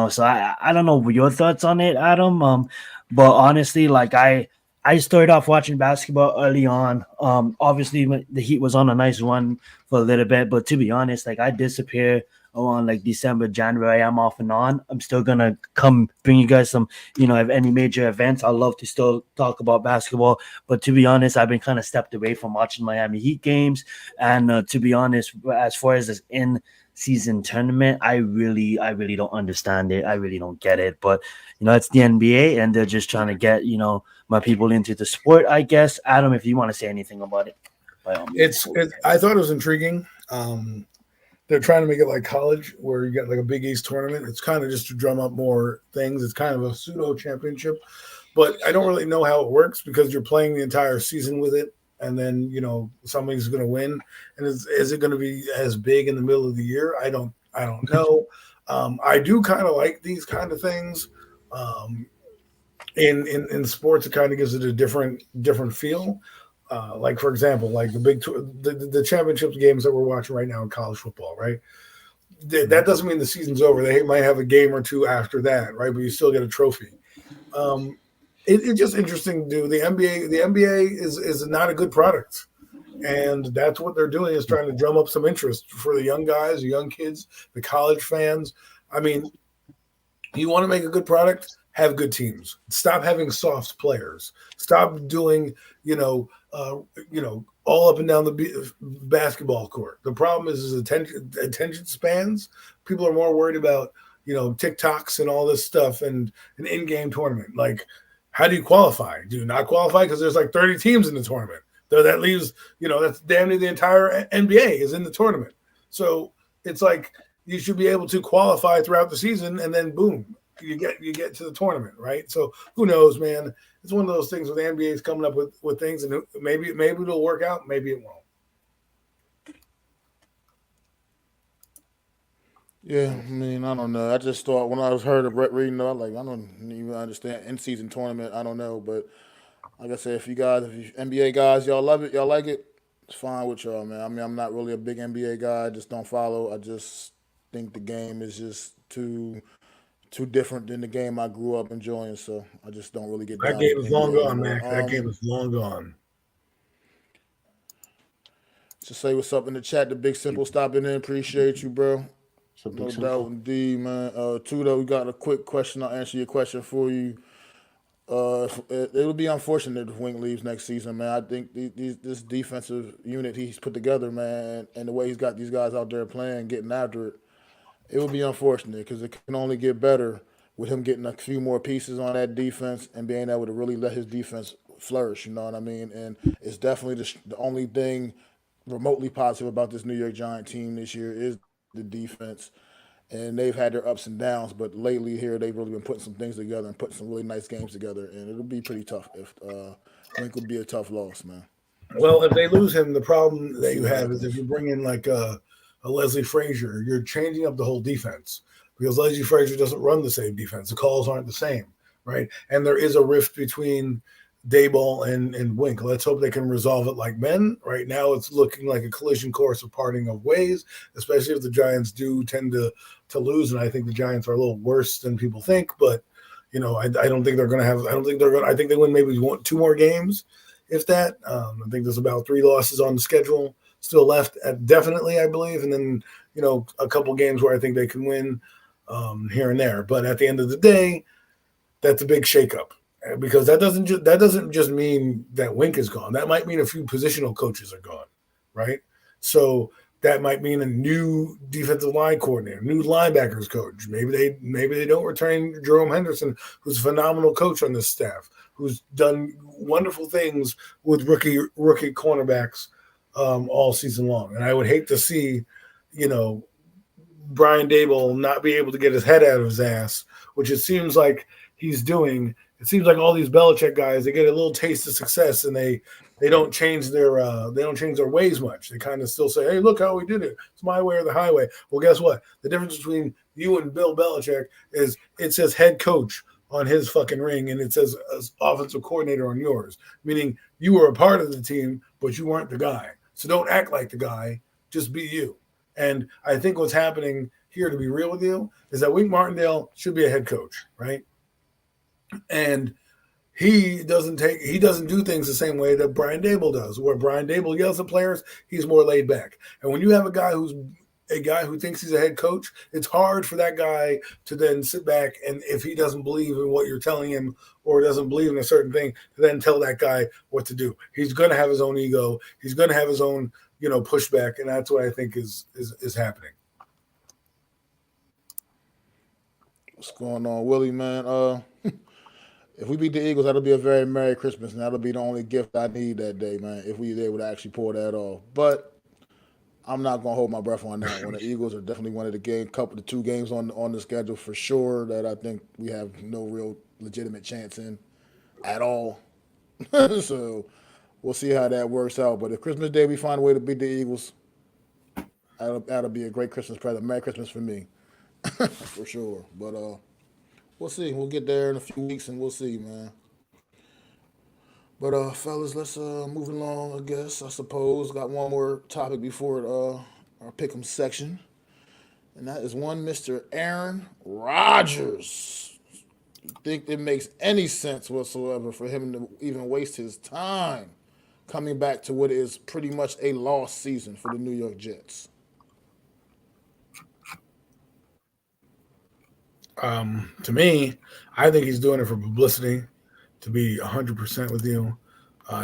So I don't know your thoughts on it, Adam. But honestly, like I started off watching basketball early on. Obviously when the Heat was on a nice run for a little bit, but to be honest, like I disappear around like December, January. I'm off and on. I'm still gonna come bring you guys some, if any major events. I love to still talk about basketball, but to be honest, I've been kind of stepped away from watching Miami Heat games. And to be honest, as far as this in season tournament, I really don't understand it. I really don't get it. But it's the NBA, and they're just trying to get my people into the sport. I guess, Adam, if you want to say anything about it, by all means. I thought it was intriguing. They're trying to make it like college, where you got like a Big East tournament. It's kind of just to drum up more things. It's kind of a pseudo championship, but I don't really know how it works because you're playing the entire season with it, and then somebody's going to win. And is it going to be as big in the middle of the year? I don't know. I do kind of like these kind of things. In sports, it kind of gives it a different feel. Like for example, like the championships games that we're watching right now in college football, right? That doesn't mean the season's over. They might have a game or two after that, right? But you still get a trophy. It's just interesting to do. The NBA is not a good product, and that's what they're doing, is trying to drum up some interest for the young guys, the young kids, the college fans. I mean, you want to make a good product, have good teams. Stop having soft players. Stop doing, all up and down the basketball court. The problem is attention spans. People are more worried about, TikToks and all this stuff and an in-game tournament. Like, how do you qualify? Do you not qualify because there's like 30 teams in the tournament? So that leaves, that's damn near the entire NBA is in the tournament. So it's like you should be able to qualify throughout the season, and then boom, you get to the tournament, right? So who knows, man? It's one of those things where the NBA is coming up with things, and maybe it'll work out, maybe it won't. Yeah, I mean, I don't know. I just thought when I was heard of reading that, like I don't even understand in season tournament. I don't know, but like I said, if you NBA guys, y'all love it, y'all like it, it's fine with y'all, man. I mean, I'm not really a big NBA guy. I just don't follow. I just think the game is just too different than the game I grew up enjoying. So I just don't really get That down with game is long NBA gone, anymore. Mac. That game is long gone. Just say what's up in the chat. The Big Simple stopping in. Appreciate you, bro. So big No doubt, simple. indeed, man. Tudo, we got a quick question. I'll answer your question for you. It would be unfortunate if Wink leaves next season, man. I think this defensive unit he's put together, man, and the way he's got these guys out there playing, getting after it, it would be unfortunate because it can only get better with him getting a few more pieces on that defense and being able to really let his defense flourish. You know what I mean? And it's definitely the only thing remotely positive about this New York Giant team this year is the defense. And they've had their ups and downs, but lately here they've really been putting some things together and putting some really nice games together. And it'll be pretty tough if Wink would be a tough loss, man. Well, if they lose him, the problem We'll that see you what have is if happens. you bring in like a Leslie Frazier, you're changing up the whole defense because Leslie Frazier doesn't run the same defense. The calls aren't the same, right? And there is a rift between Dayball and Wink. Let's hope they can resolve it like men. Right now, it's looking like a collision course of parting of ways, especially if the Giants do tend to lose. And I think the Giants are a little worse than people think, but I don't think they're going to have. I don't think they're going. I think they win maybe two more games, if that. I think there's about 3 losses on the schedule still left. Definitely, I believe, and then a couple games where I think they can win here and there. But at the end of the day, that's a big shakeup because that doesn't just mean that Wink is gone. That might mean a few positional coaches are gone, right? So that might mean a new defensive line coordinator, new linebackers coach. Maybe they don't return Jerome Henderson, who's a phenomenal coach on this staff, who's done wonderful things with rookie cornerbacks all season long. And I would hate to see, you know, Brian Dable not be able to get his head out of his ass, which it seems like he's doing. It seems like all these Belichick guys, they get a little taste of success and they don't change their ways much. They kind of still say, "Hey, look how we did it. It's my way or the highway." Well, guess what? The difference between you and Bill Belichick is it says head coach on his fucking ring, and it says offensive coordinator on yours, meaning you were a part of the team, but you weren't the guy. So don't act like the guy. Just be you. And I think what's happening here, to be real with you, is that Wink Martindale should be a head coach, right? And he doesn't do things the same way that Brian Dable does. Where Brian Dable yells at players, he's more laid back. And when you have a guy who thinks he's a head coach, it's hard for that guy to then sit back and if he doesn't believe in what you're telling him or doesn't believe in a certain thing, to then tell that guy what to do. He's going to have his own ego. He's going to have his own, pushback, and that's what I think is happening. What's going on, Willie, man? If we beat the Eagles, that'll be a very Merry Christmas, and that'll be the only gift I need that day, man, if we were able to actually pull that off. But I'm not gonna hold my breath on that one. The Eagles are definitely one of the two games on the schedule for sure that I think we have no real legitimate chance in at all. So we'll see how that works out. But if Christmas Day we find a way to beat the Eagles, that'll be a great Christmas present. Merry Christmas for me, for sure. But we'll see. We'll get there in a few weeks and we'll see, man. But fellas, let's move along. I guess I suppose got one more topic before our pick'em section, and that is one Mr. Aaron Rodgers. You think it makes any sense whatsoever for him to even waste his time coming back to what is pretty much a lost season for the New York Jets? To me, I think he's doing it for publicity. To be 100% with you,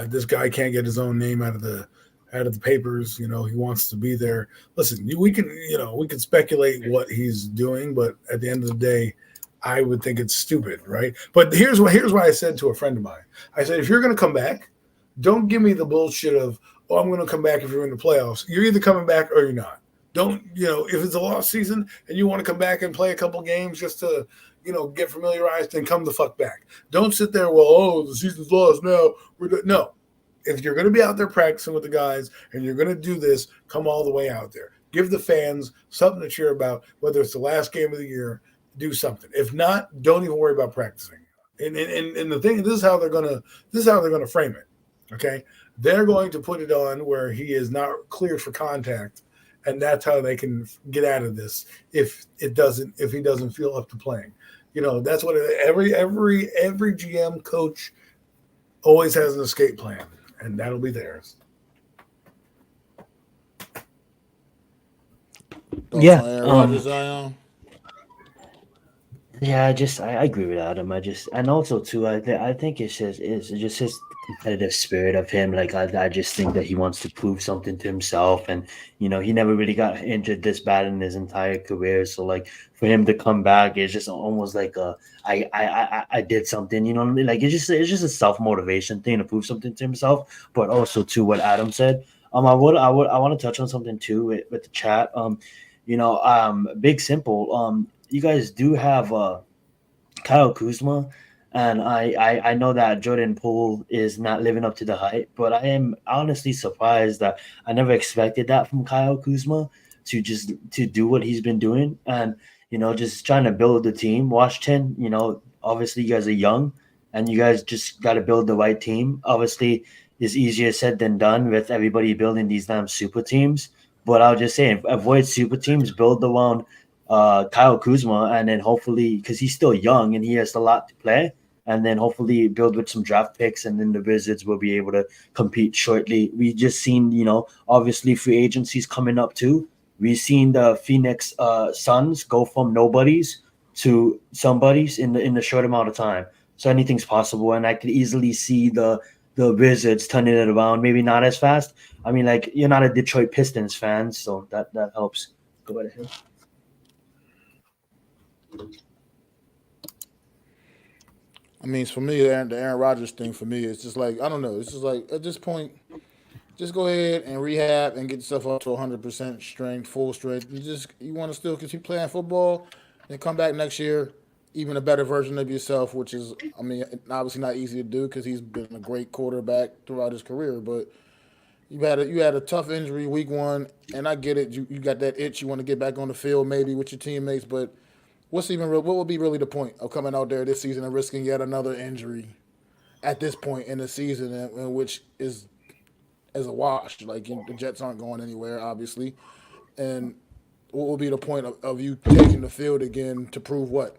this guy can't get his own name out of the papers. He wants to be there. Listen, we can speculate what he's doing, but at the end of the day, I would think it's stupid, right? But here's what I said to a friend of mine. I said, if you're going to come back, don't give me the bullshit of, oh, I'm going to come back if you're in the playoffs. You're either coming back or you're not. Don't, if it's a lost season and you want to come back and play a couple games just to, get familiarized, then come the fuck back. Don't sit there, well, oh, the season's lost now. No. If you're going to be out there practicing with the guys and you're going to do this, come all the way out there. Give the fans something to cheer about, whether it's the last game of the year, do something. If not, don't even worry about practicing. And the thing, this is how they're gonna frame it. Okay? They're going to put it on where he is not cleared for contact, and that's how they can get out of this if he doesn't feel up to playing. That's what every GM coach always has an escape plan, and that'll be theirs. Thoughts on Aaron Rodgers, Zion? Yeah, I agree with Adam. And also too, I think it's just his competitive spirit of him. Like I just think that he wants to prove something to himself, and he never really got injured this bad in his entire career. So like for him to come back, it's just almost like I did something. You know what I mean? Like it's just a self motivation thing to prove something to himself. But also to what Adam said, I want to touch on something too with the chat. Big simple. You guys do have Kyle Kuzma, and I know that Jordan Poole is not living up to the hype, but I am honestly surprised that I never expected that from Kyle Kuzma to do what he's been doing, and just trying to build the team. Washington, obviously you guys are young, and you guys just got to build the right team. Obviously, it's easier said than done with everybody building these damn super teams. But I'll just say, avoid super teams, build around Kyle Kuzma, and then hopefully, because he's still young and he has a lot to play, and then hopefully build with some draft picks, and then the Wizards will be able to compete shortly. We just seen, obviously free agencies coming up too. We've seen the Phoenix Suns go from nobodies to somebodies in the short amount of time. So anything's possible, and I could easily see the Wizards turning it around. Maybe not as fast. I mean, like, you're not a Detroit Pistons fan, so that helps. Go ahead. I mean, for me, the Aaron Rodgers thing for me is just like, I don't know. It's just like at this point, just go ahead and rehab and get yourself up to 100% strength, full strength. You want to still keep playing football, and come back next year, even a better version of yourself, which is, I mean, obviously not easy to do because he's been a great quarterback throughout his career. But you had a tough injury week one, and I get it. You got that itch. You want to get back on the field maybe with your teammates, but what would be really the point of coming out there this season and risking yet another injury at this point in the season, in which is as a wash? Like the Jets aren't going anywhere, obviously, and what will be the point of you taking the field again to prove what?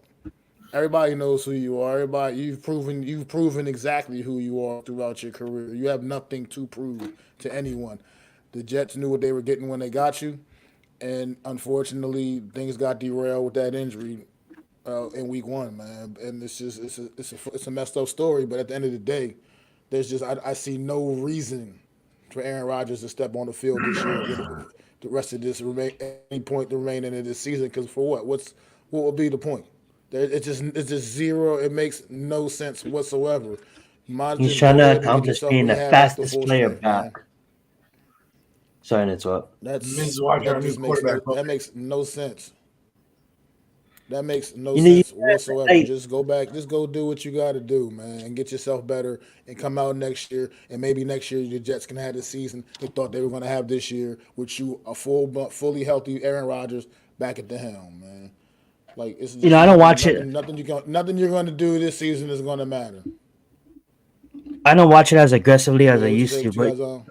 Everybody knows who you are. Everybody, you've proven exactly who you are throughout your career. You have nothing to prove to anyone. The Jets knew what they were getting when they got you, and unfortunately, things got derailed with that injury in week one, man. And it's a messed up story. But at the end of the day, I see no reason for Aaron Rodgers to step on the field this year with the rest of this any point the remaining of this season. Because for what? What would be the point? It's just zero. It makes no sense whatsoever. You might He's just trying go to ahead and get accomplish yourself being the rehab after fastest full player strength, back. man. Sorry, that's what. Mrs. Watcher, our new quarterback. That makes no sense. That makes no You know, sense whatsoever. like, Just go back. Just go do what you got to do, man, and get yourself better and come out next year. And maybe next year the Jets can have the season they thought they were going to have this year, with you a fully healthy Aaron Rodgers back at the helm, man. Like it's just I don't watch it. nothing you're going to do this season is going to matter. I don't watch it as aggressively as I What you used say, to, what you but guys on?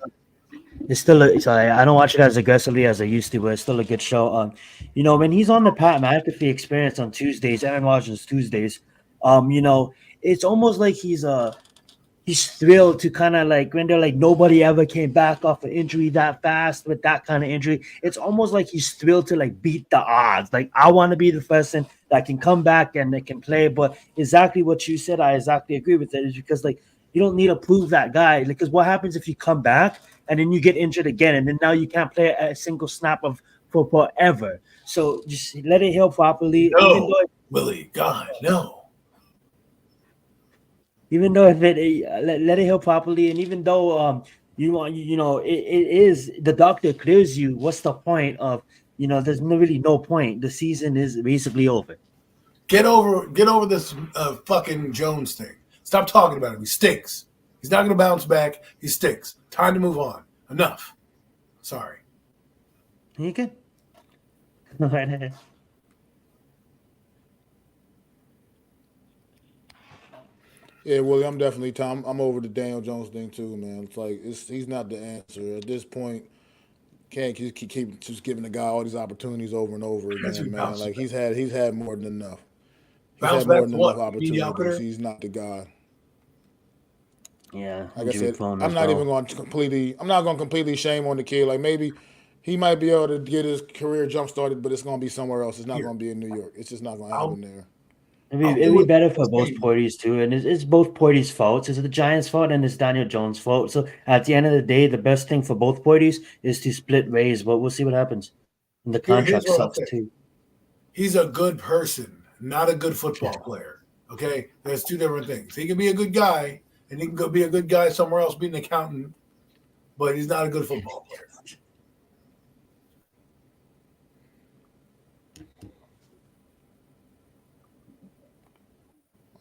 it's still sorry, I don't watch it as aggressively as I used to, but it's still a good show. When he's on the Pat McAfee experience on Tuesdays, Aaron Rodgers Tuesdays, it's almost like he's thrilled to kind of like when they're like nobody ever came back off an injury that fast with that kind of injury. It's almost like he's thrilled to like beat the odds. Like I want to be the person that can come back and that can play. But exactly what you said, I exactly agree with it. Is because like you don't need to prove that guy. Because what happens if you come back and then you get injured again and then now you can't play a single snap of football ever. So just let it heal properly. No, Willie, God, no. Even though if let it heal properly, and even though it is the doctor clears you, what's the point of there's really no point. The season is basically over. Get over this fucking Jones thing. Stop talking about him. He stinks. He's not going to bounce back. He stinks. Time to move on. Enough. Sorry. You good? Yeah, Willie, I'm definitely Tom. I'm over the Daniel Jones thing too, man. It's like he's not the answer at this point. Can't keep just giving the guy all these opportunities over and over again, man. Like he's had more than enough. He's Bounce had more back than to enough what? opportunities. Mediocre? He's not the guy. Yeah, Like I Jimmy said, Fallon I'm as not well. even going to completely. I'm not going to completely shame on the kid. Like maybe he might be able to get his career jump started, but it's going to be somewhere else. It's not Here. going to be in New York. It's just not going to happen I'll, there. I'll It'd do be it. better for both parties too, and it's both parties' faults. It's the Giants' fault and it's Daniel Jones' fault. So at the end of the day, the best thing for both parties is to split ways. But we'll see what happens. And the Here's contract what I'll sucks say. too. He's a good person, not a good football player. Okay? There's two different things. He can be a good guy, and he can go be a good guy somewhere else, be an accountant, but he's not a good football player.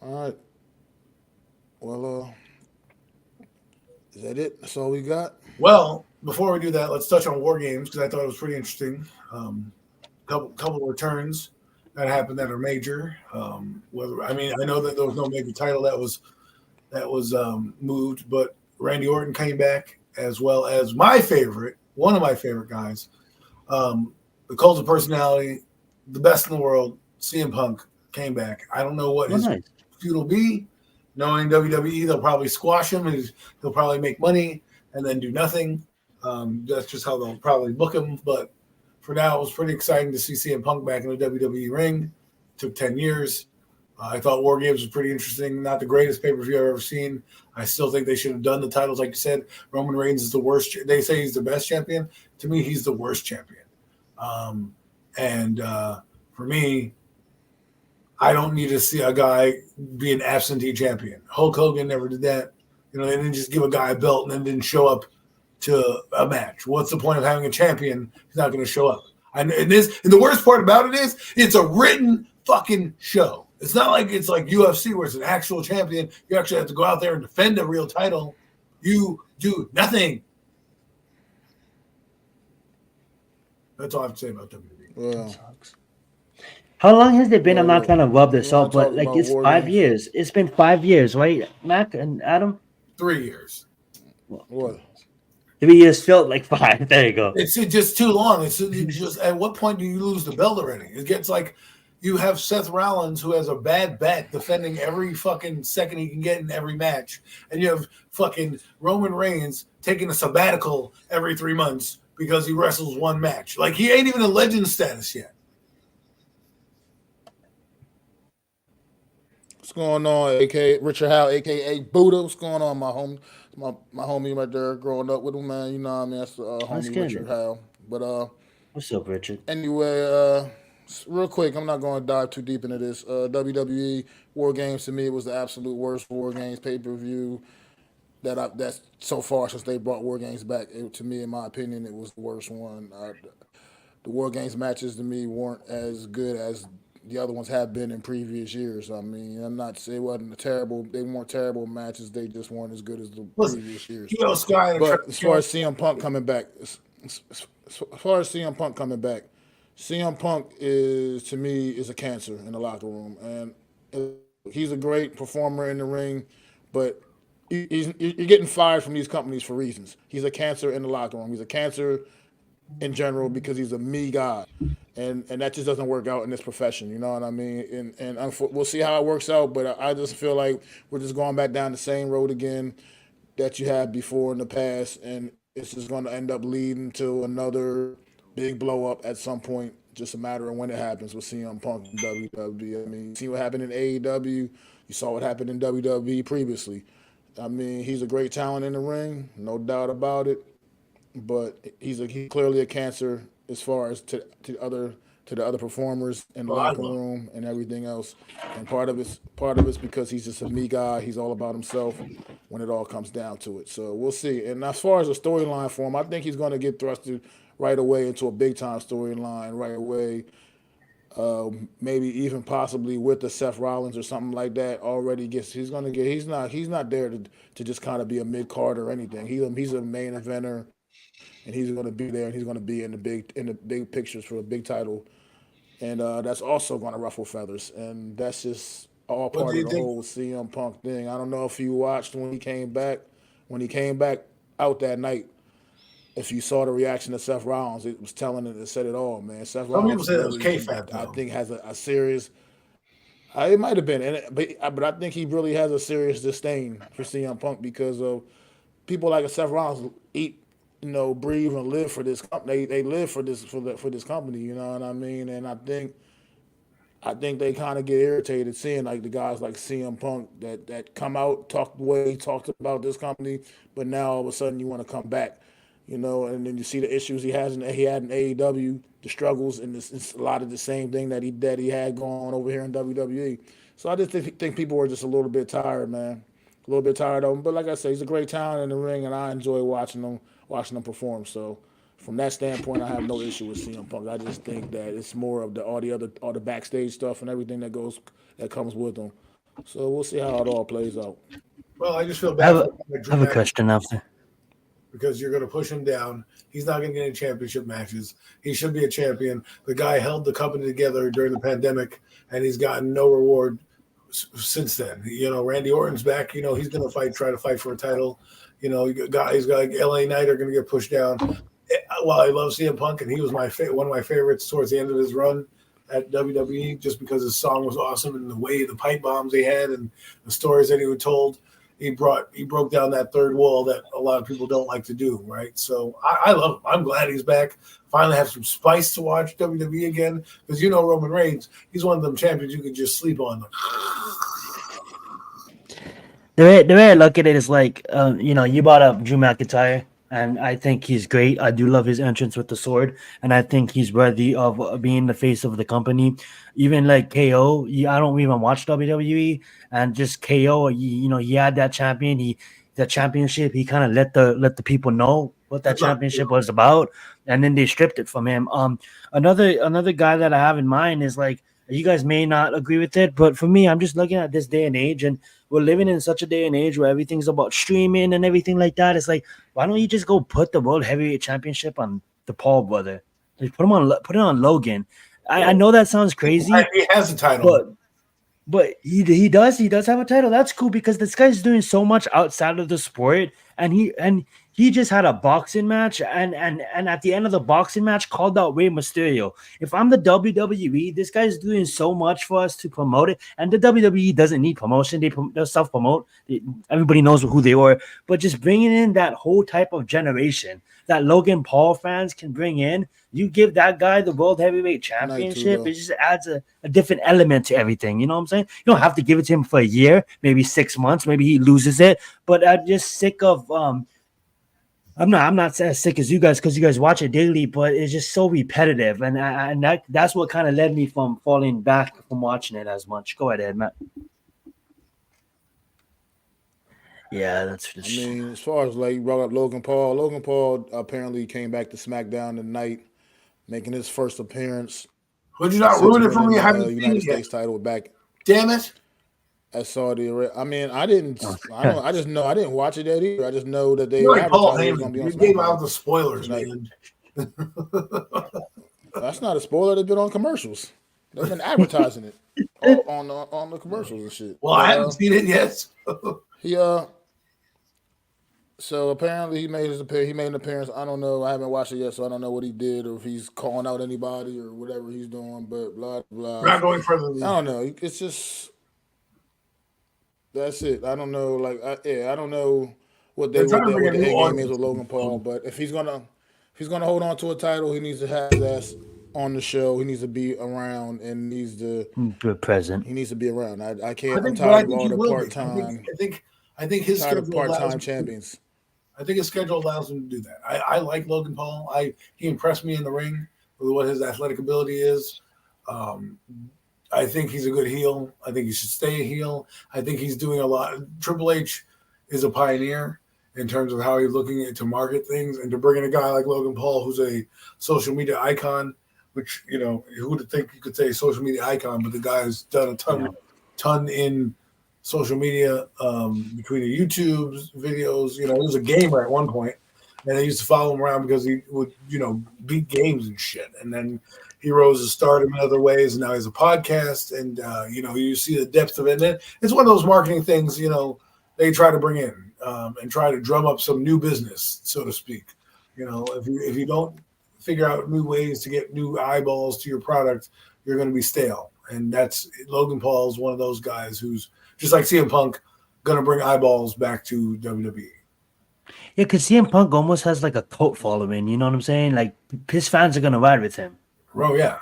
All right. Well, is that it? That's all we got. Well, before we do that, let's touch on War Games because I thought it was pretty interesting. Couple of returns that happened that are major. I know that there was no major title that was moved, but Randy Orton came back as well as one of my favorite guys, the cult of personality, the best in the world, CM Punk came back. I don't know what his Nice. feud will be. Knowing WWE, they'll probably squash him and he'll probably make money and then do nothing. That's just how they'll probably book him. But for now, it was pretty exciting to see CM Punk back in the WWE ring. It took 10 years. I thought War Games was pretty interesting. Not the greatest pay-per-view I've ever seen. I still think they should have done the titles. Like you said, Roman Reigns is the worst. They say he's the best champion. To me, he's the worst champion. For me, I don't need to see a guy be an absentee champion. Hulk Hogan never did that. They didn't just give a guy a belt and then didn't show up to a match. What's the point of having a champion who's not going to show up? And the worst part about it is it's a written fucking show. It's not like it's like UFC where it's an actual champion. You actually have to go out there and defend a real title. You do nothing. That's all I have to say about WWE. Well, How long has it been? I'm not Well, trying to rub you this want up, to but talk like about it's war 5 games? years. It's been 5 years, right, Mac and Adam? 3 years. Well, What? 3 years felt like five. There you go. It's just too long. It's just at what point do you lose the belt already? It gets like you have Seth Rollins who has a bad bet defending every fucking second he can get in every match, and you have fucking Roman Reigns taking a sabbatical every 3 months because he wrestles one match. Like he ain't even a legend status yet. What's going on, aka Richard Howe, aka Buddha? What's going on, my homie? My homie right there, growing up with him, man. You know what I mean? That's Let's homie get Richard it. Howe. But What's up, Richard? anyway, real quick, I'm not going to dive too deep into this. WWE War Games to me was the absolute worst War Games pay per view that's so far since they brought War Games back. To me, in my opinion, it was the worst one. The War Games matches to me weren't as good as the other ones have been in previous years. I mean, I'm not saying it wasn't a terrible. They weren't terrible matches. They just weren't as good as the Listen, previous years. Io Sky and But as far as CM Punk coming back, as far as CM Punk coming back, CM Punk is to me is a cancer in the locker room, and he's a great performer in the ring, but you're getting fired from these companies for reasons. He's a cancer in the locker room. He's a cancer in general because he's a me guy, and that just doesn't work out in this profession. You know what I mean? And we'll see how it works out. But I just feel like we're just going back down the same road again that you had before in the past, and it's just going to end up leading to another big blow up at some point. Just a matter of when it happens with CM Punk and WWE. I mean, you see what happened in AEW. You saw what happened in WWE previously. I mean, he's a great talent in the ring, no doubt about it. But he's clearly a cancer as far as to the other performers in the Well, I locker love room and everything else. And part of it's because he's just a me guy. He's all about himself when it all comes down to it. So we'll see. And as far as a storyline for him, I think he's going to get thrusted right away into a big time storyline right away. Maybe even possibly with the Seth Rollins or something like that. Already gets he's not there to just kind of be a mid card or anything. He's a main eventer, and he's going to be there, and he's going to be in the big pictures for a big title, and that's also going to ruffle feathers, and that's just all What do part of you the think? whole CM Punk thing. I don't know if you watched when he came back out that night. If you saw the reaction to Seth Rollins, it was telling it. It said it all, man. Seth Some people Rollins say that was really, K-Fab I though. think, has a serious. It might have been, but I think he really has a serious disdain for CM Punk because of people like Seth Rollins eat, breathe and live for this company. They live for this company. You know what I mean? And I think they kind of get irritated seeing like the guys like CM Punk that come out talk the way he talked about this company, but now all of a sudden you want to come back, and then you see the issues he had in AEW, the struggles, and it's a lot of the same thing that he had going on over here in WWE. So I just think people are just a little bit tired, man, a little bit tired of him. But like I said, he's a great talent in the ring, and I enjoy watching him perform. So from that standpoint, I have no issue with CM Punk. I just think that it's more of all the backstage stuff and everything that comes with him. So we'll see how it all plays out. Well, I just feel I have bad for a, I Drew have a McIntyre question after. because you're going to push him down. He's not going to get any championship matches. He should be a champion. The guy held the company together during the pandemic, and he's gotten no reward since then. Randy Orton's back. He's going to try to fight for a title. Guys like LA Knight are going to get pushed down. Well, I love CM Punk, and he was one of my favorites towards the end of his run at WWE, just because his song was awesome and the pipe bombs he had and the stories that he was told. He broke down that third wall that a lot of people don't like to do, right? So I love him. I'm glad he's back. Finally have some spice to watch WWE again, because Roman Reigns, he's one of them champions you could just sleep on. The way I look at it is like, you brought up Drew McIntyre, and I think he's great. I do love his entrance with the sword, and I think he's worthy of being the face of the company. Even like KO, I don't even watch WWE, and just KO, he had that that championship. He kind of let the people know what that championship was about, and then they stripped it from him. Another guy that I have in mind is like, you guys may not agree with it, but for me, I'm just looking at this day and age, and we're living in such a day and age where everything's about streaming and everything like that. It's like, why don't you just go put the World Heavyweight Championship on the Paul brother? Like put it on Logan. I know that sounds crazy, He has a title. but he does have a title. That's cool because this guy's doing so much outside of the sport, and he just had a boxing match, and at the end of the boxing match called out Rey Mysterio. If I'm the WWE, this guy's doing so much for us to promote it, and the WWE doesn't need promotion. They'll self promote. Everybody knows who they are, but just bringing in that whole type of generation that Logan Paul fans can bring in. You give that guy the World Heavyweight Championship, it just adds a different element to everything. You know what I'm saying? You don't have to give it to him for a year, maybe 6 months, maybe he loses it. But I'm just sick of I'm not as sick as you guys because you guys watch it daily, but it's just so repetitive, and that's what kind of led me from falling back from watching it as much. Go ahead, Matt. Yeah, that's I just mean, as far as like you brought up Logan Paul, Logan Paul apparently came back to SmackDown tonight, making his first appearance Would you not since ruin it for winning me? I the haven't seen United it yet. States title back Damn it! at Saudi Arabia. I mean, I didn't. I don't. I just know I didn't watch it yet either. I just know that they You're like Paul advertised it was going Heyman. to be on You gave out SmackDown the spoilers, tonight. man. That's not a spoiler. They've been on commercials. They've been advertising it on the commercials and shit. Well, I haven't seen it yet. He So apparently he made an appearance. I don't know. I haven't watched it yet, so I don't know what he did or if he's calling out anybody or whatever he's doing. But blah blah. We're not going further than I don't know. It's just that's it. I don't know. Like I don't know what They're trying to what bring a the new end game is audience. with Logan Paul. But if he's gonna hold on to a title, he needs to have his ass on the show. He needs to be around and present. he needs to be around. I can't. I I'm think, tired of he all the will part be. time. I think his Tired of schedule part allows time him. champions. I think his schedule allows him to do that. I like Logan Paul. He impressed me in the ring with what his athletic ability is. I think he's a good heel. I think he should stay a heel. I think he's doing a lot. Triple H is a pioneer in terms of how he's looking to market things and to bring in a guy like Logan Paul, who's a social media icon, which, who would think you could say social media icon, but the guy has done a ton in social media, between the YouTube videos. He was a gamer at one point, and they used to follow him around because he would, beat games and shit. And then he rose to stardom in other ways, and now he's a podcast. And you see the depth of it. And it's one of those marketing things, they try to bring in and try to drum up some new business, so to speak. If you don't figure out new ways to get new eyeballs to your product, you're going to be stale. And that's Logan Paul is one of those guys who's just like CM Punk, going to bring eyeballs back to WWE. Yeah, because CM Punk almost has like a cult following. You know what I'm saying? Like his fans are gonna ride with him. Oh yeah,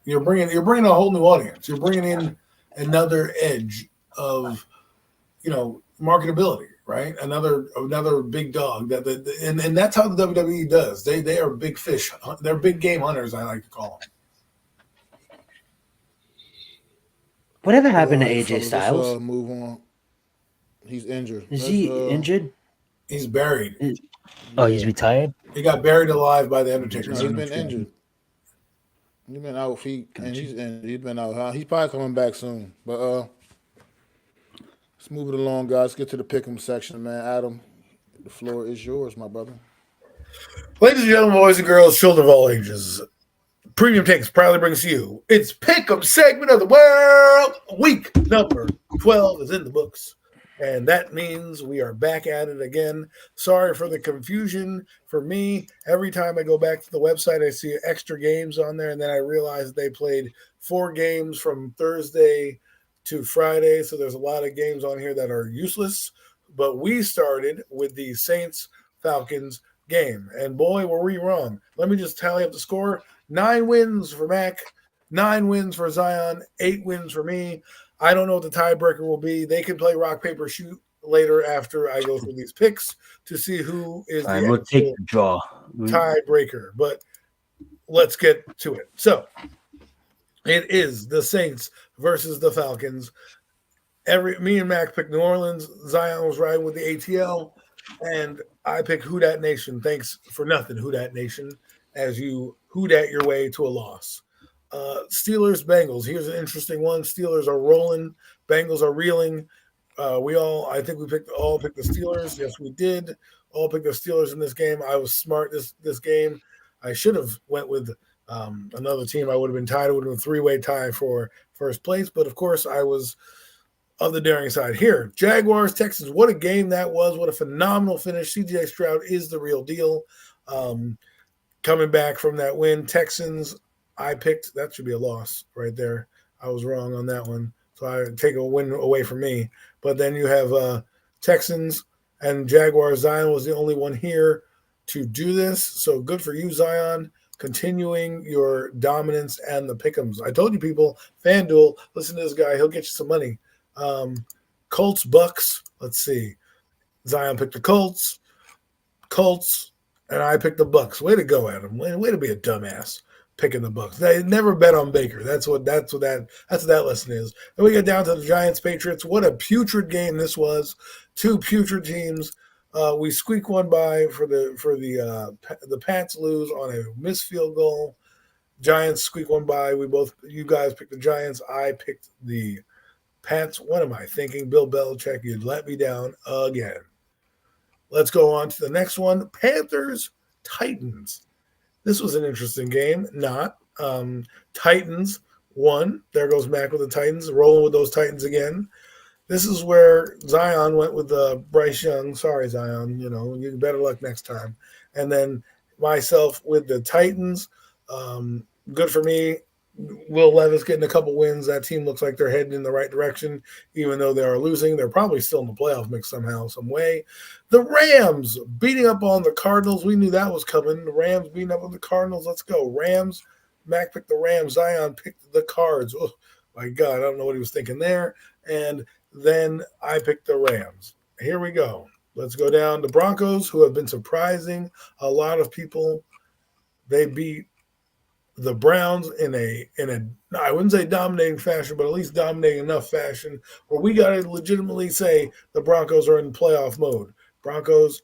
you're bringing a whole new audience. You're bringing in another edge of marketability, right? Another big dog and that's how the WWE does. They are big fish. They're big game hunters, I like to call them. Whatever happened to AJ Fellas, Styles? let's move on. He's injured. Is he injured? He's buried. He's retired? He got buried alive by the Undertaker. No, he's been injured. He's been out. He's been out. He's probably coming back soon. But let's move it along, guys. Let's get to the pick'em section, man. Adam, the floor is yours, my brother. Ladies and gentlemen, boys and girls, children of all ages, Premium Takes proudly brings to you its pick'em segment of the world. Week number 12 is in the books, and that means we are back at it again. Sorry for the confusion for me. Every time I go back to the website, I see extra games on there, and then I realize they played 4 games from Thursday to Friday, so there's a lot of games on here that are useless. But we started with the Saints-Falcons game, and boy, were we wrong. Let me just tally up the score. 9 wins for Mac, 9 wins for Zion, 8 wins for me. I don't know what the tiebreaker will be. They can play rock, paper, shoot later after I go through these picks to see who is we'll take the draw. Tiebreaker. But let's get to it. So it is the Saints versus the Falcons. Me and Mac picked New Orleans. Zion was riding with the ATL, and I picked Who Dat Nation. Thanks for nothing, Who Dat Nation, as you who dat your way to a loss. Steelers, Bengals. Here's an interesting one. Steelers are rolling. Bengals are reeling. I think we all picked the Steelers. Yes, we did. All picked the Steelers in this game. I was smart this game. I should have went with Another team I would have been tied. It would have been a three-way tie for first place. But of course, I was of the daring side here. Jaguars, Texans. What a game that was. What a phenomenal finish. CJ Stroud is the real deal. Um, Coming back from that win, Texans, I picked, that should be a loss right there. I was wrong on that one. So I take a win away from me. But then you have Texans and Jaguars. Zion was the only one here to do this. So good for you, Zion, continuing your dominance and the pick'ems. I told you people, FanDuel, listen to this guy. He'll get you some money. Colts, Bucks. Let's see. Zion picked the Colts, and I picked the Bucks. Way to go, Adam. Way to be a dumbass picking the Bucks. They never bet on Baker. That's what that lesson is. Then we get down to the Giants Patriots. What a putrid game this was. Two putrid teams. We squeak one by for the Pats lose on a missed field goal. Giants squeak one by. You guys picked the Giants. I picked the Pats. What am I thinking? Bill Belichick, you'd let me down again. Let's go on to the next one. Panthers, Titans. This was an interesting game. Not. Titans won. There goes Mac with the Titans. Rolling with those Titans again. This is where Zion went with Bryce Young. Sorry, Zion. You better luck next time. And then myself with the Titans. Good for me. Will Levis getting a couple wins. That team looks like they're heading in the right direction, even though they are losing. They're probably still in the playoff mix somehow, some way. The Rams beating up on the Cardinals. We knew that was coming. The Rams beating up on the Cardinals. Let's go. Rams. Mac picked the Rams. Zion picked the Cards. Oh, my God. I don't know what he was thinking there. And then I picked the Rams. Here we go. Let's go down. The Broncos, who have been surprising a lot of people. They beat the Browns in a I wouldn't say dominating fashion, but at least dominating enough fashion where we got to legitimately say the Broncos are in playoff mode. Broncos.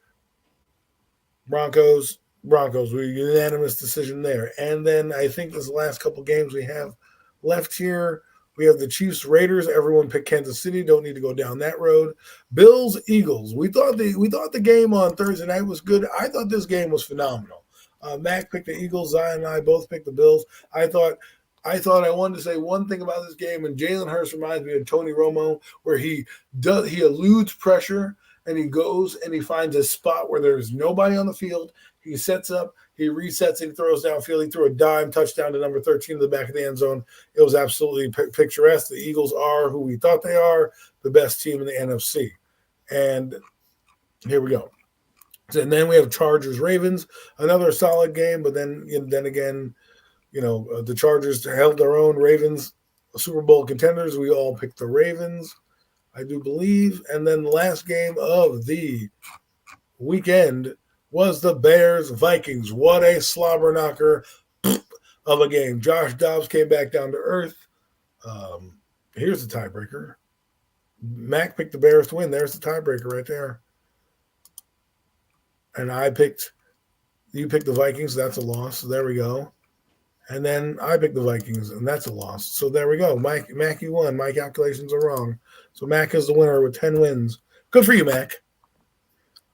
We unanimous decision there. And then I think this last couple games we have left here. We have the Chiefs, Raiders. Everyone picked Kansas City. Don't need to go down that road. Bills, Eagles. We thought the game on Thursday night was good. I thought this game was phenomenal. Mac picked the Eagles. Zion and I both picked the Bills. I thought I wanted to say one thing about this game, and Jalen Hurts reminds me of Tony Romo, where he eludes pressure and he goes and he finds a spot where there's nobody on the field. He sets up, he resets, he throws downfield. He threw a dime touchdown to number 13 in the back of the end zone. It was absolutely picturesque. The Eagles are who we thought they are, the best team in the NFC. And here we go. And then we have Chargers, Ravens, another solid game. But then again, the Chargers held their own. Ravens, Super Bowl contenders. We all picked the Ravens, I do believe. And then the last game of the weekend was the Bears, Vikings. What a slobber knocker of a game. Josh Dobbs came back down to earth. Here's the tiebreaker. Mac picked the Bears to win. There's the tiebreaker right there. And you picked the Vikings. That's a loss. So there we go. And then I picked the Vikings, and that's a loss. So there we go. Mac, you won. My calculations are wrong. So Mac is the winner with 10 wins. Good for you, Mac.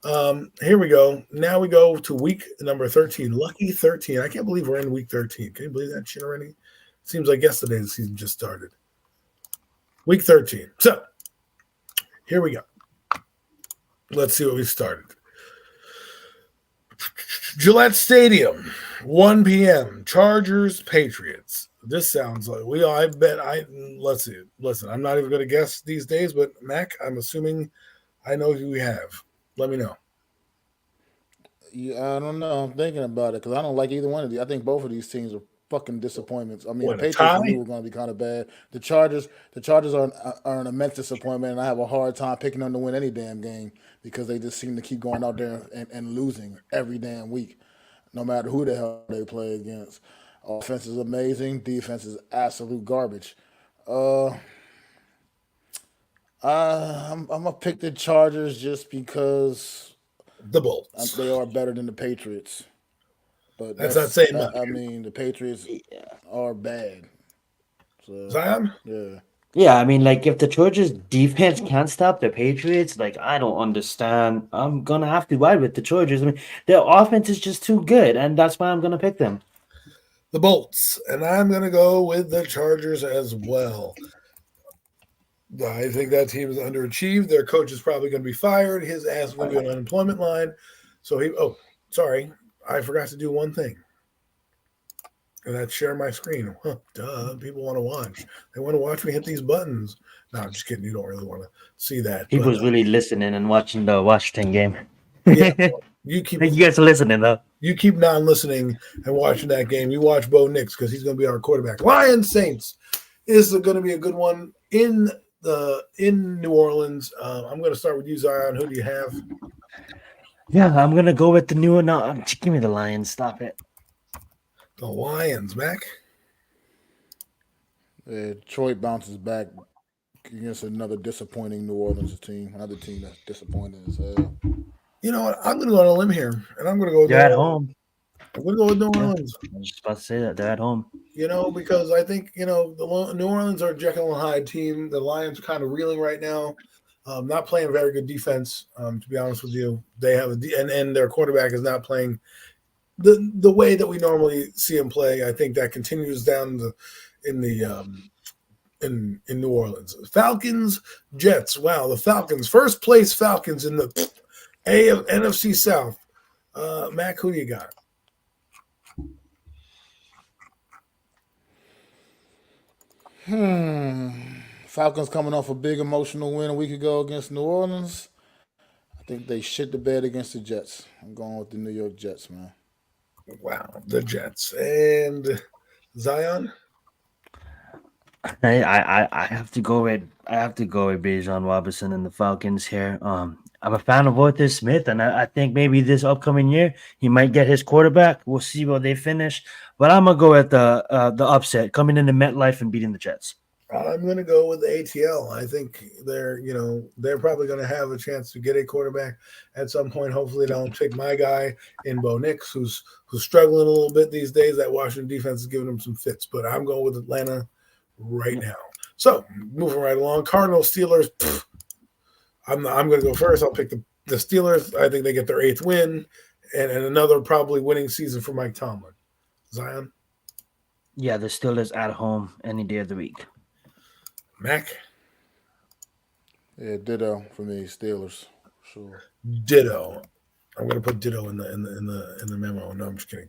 Here we go. Now we go to week number 13. Lucky 13. I can't believe we're in week 13. Can you believe that shit already? Seems like yesterday the season just started. Week 13. So here we go. Let's see what we started. Gillette Stadium, 1 p.m. Chargers, Patriots. This sounds like let's see. Listen, I'm not even going to guess these days, but Mac, I'm assuming I know who we have. Let me know. Yeah, I don't know. I'm thinking about it because I don't like either one of these. I think both of these teams are fucking disappointments. I mean, What, the a Patriots tie? we knew were going to be kind of bad. The Chargers are an immense disappointment, and I have a hard time picking them to win any damn game because they just seem to keep going out there and losing every damn week, no matter who the hell they play against. Offense is amazing. Defense is absolute garbage. I'm gonna pick the Chargers just because The Bolts. they are better than the Patriots. But That's not saying much. I mean, the Patriots are bad. So Zion? yeah, Yeah, I mean, like if the Chargers defense can't stop the Patriots, like I don't understand. I'm gonna have to ride with the Chargers. I mean, their offense is just too good, and that's why I'm gonna pick them. the Bolts, and I'm going to go with the Chargers as well. I think that team is underachieved. Their coach is probably going to be fired. His ass is going to be on unemployment line. So he. Oh, sorry, I forgot to do one thing, and that's share my screen. Huh, duh, people want to watch. They want to watch me hit these buttons. No, I'm just kidding. You don't really want to see that, He but was really listening and watching the Washington game. yeah, Thank you keep you guys for listening, though. you keep non-listening and watching that game. You watch Bo Nix because he's going to be our quarterback. Lions Saints is going to be a good one in New Orleans. I'm going to start with you, Zion. Who do you have? Yeah, I'm gonna go with the new one. No, give me the Lions. Stop it. The Lions, Mac. Detroit bounces back against another disappointing New Orleans team. Another team that's disappointing as hell. You know what? I'm going to go on a limb here, and I'm going to go with They're New at Orleans. home. I'm going to go with New Yeah, Orleans. I was just about to say that they're at home. Because I think the New Orleans are a Jekyll and Hyde team. The Lions are kind of reeling right now. Not playing very good defense. To be honest with you, they have and their quarterback is not playing the way that we normally see him play. I think that continues down in the in New Orleans. Falcons, Jets. Wow, the Falcons, first place Falcons in the NFC South. Mac, who do you got? Falcons coming off a big emotional win a week ago against New Orleans. I think they shit the bed against the Jets. I'm going with the New York Jets, man. Wow, the Jets and Zion. I have to go with Bijan Robinson and the Falcons here. I'm a fan of Arthur Smith, and I think maybe this upcoming year he might get his quarterback. We'll see where they finish, but I'm gonna go at the upset coming into MetLife and beating the Jets. I'm going to go with ATL. I think they're probably going to have a chance to get a quarterback at some point. Hopefully, they don't take my guy in Bo Nix, who's struggling a little bit these days. That Washington defense is giving him some fits, but I'm going with Atlanta right now. So moving right along, Cardinals Steelers. I'm going to go first. I'll pick the Steelers. I think they get their 8th win and another probably winning season for Mike Tomlin. Zion, Yeah, the Steelers at home any day of the week. Mac. Yeah, ditto for me, Steelers. Sure. Ditto. I'm going to put ditto in the memo. No, I'm just kidding.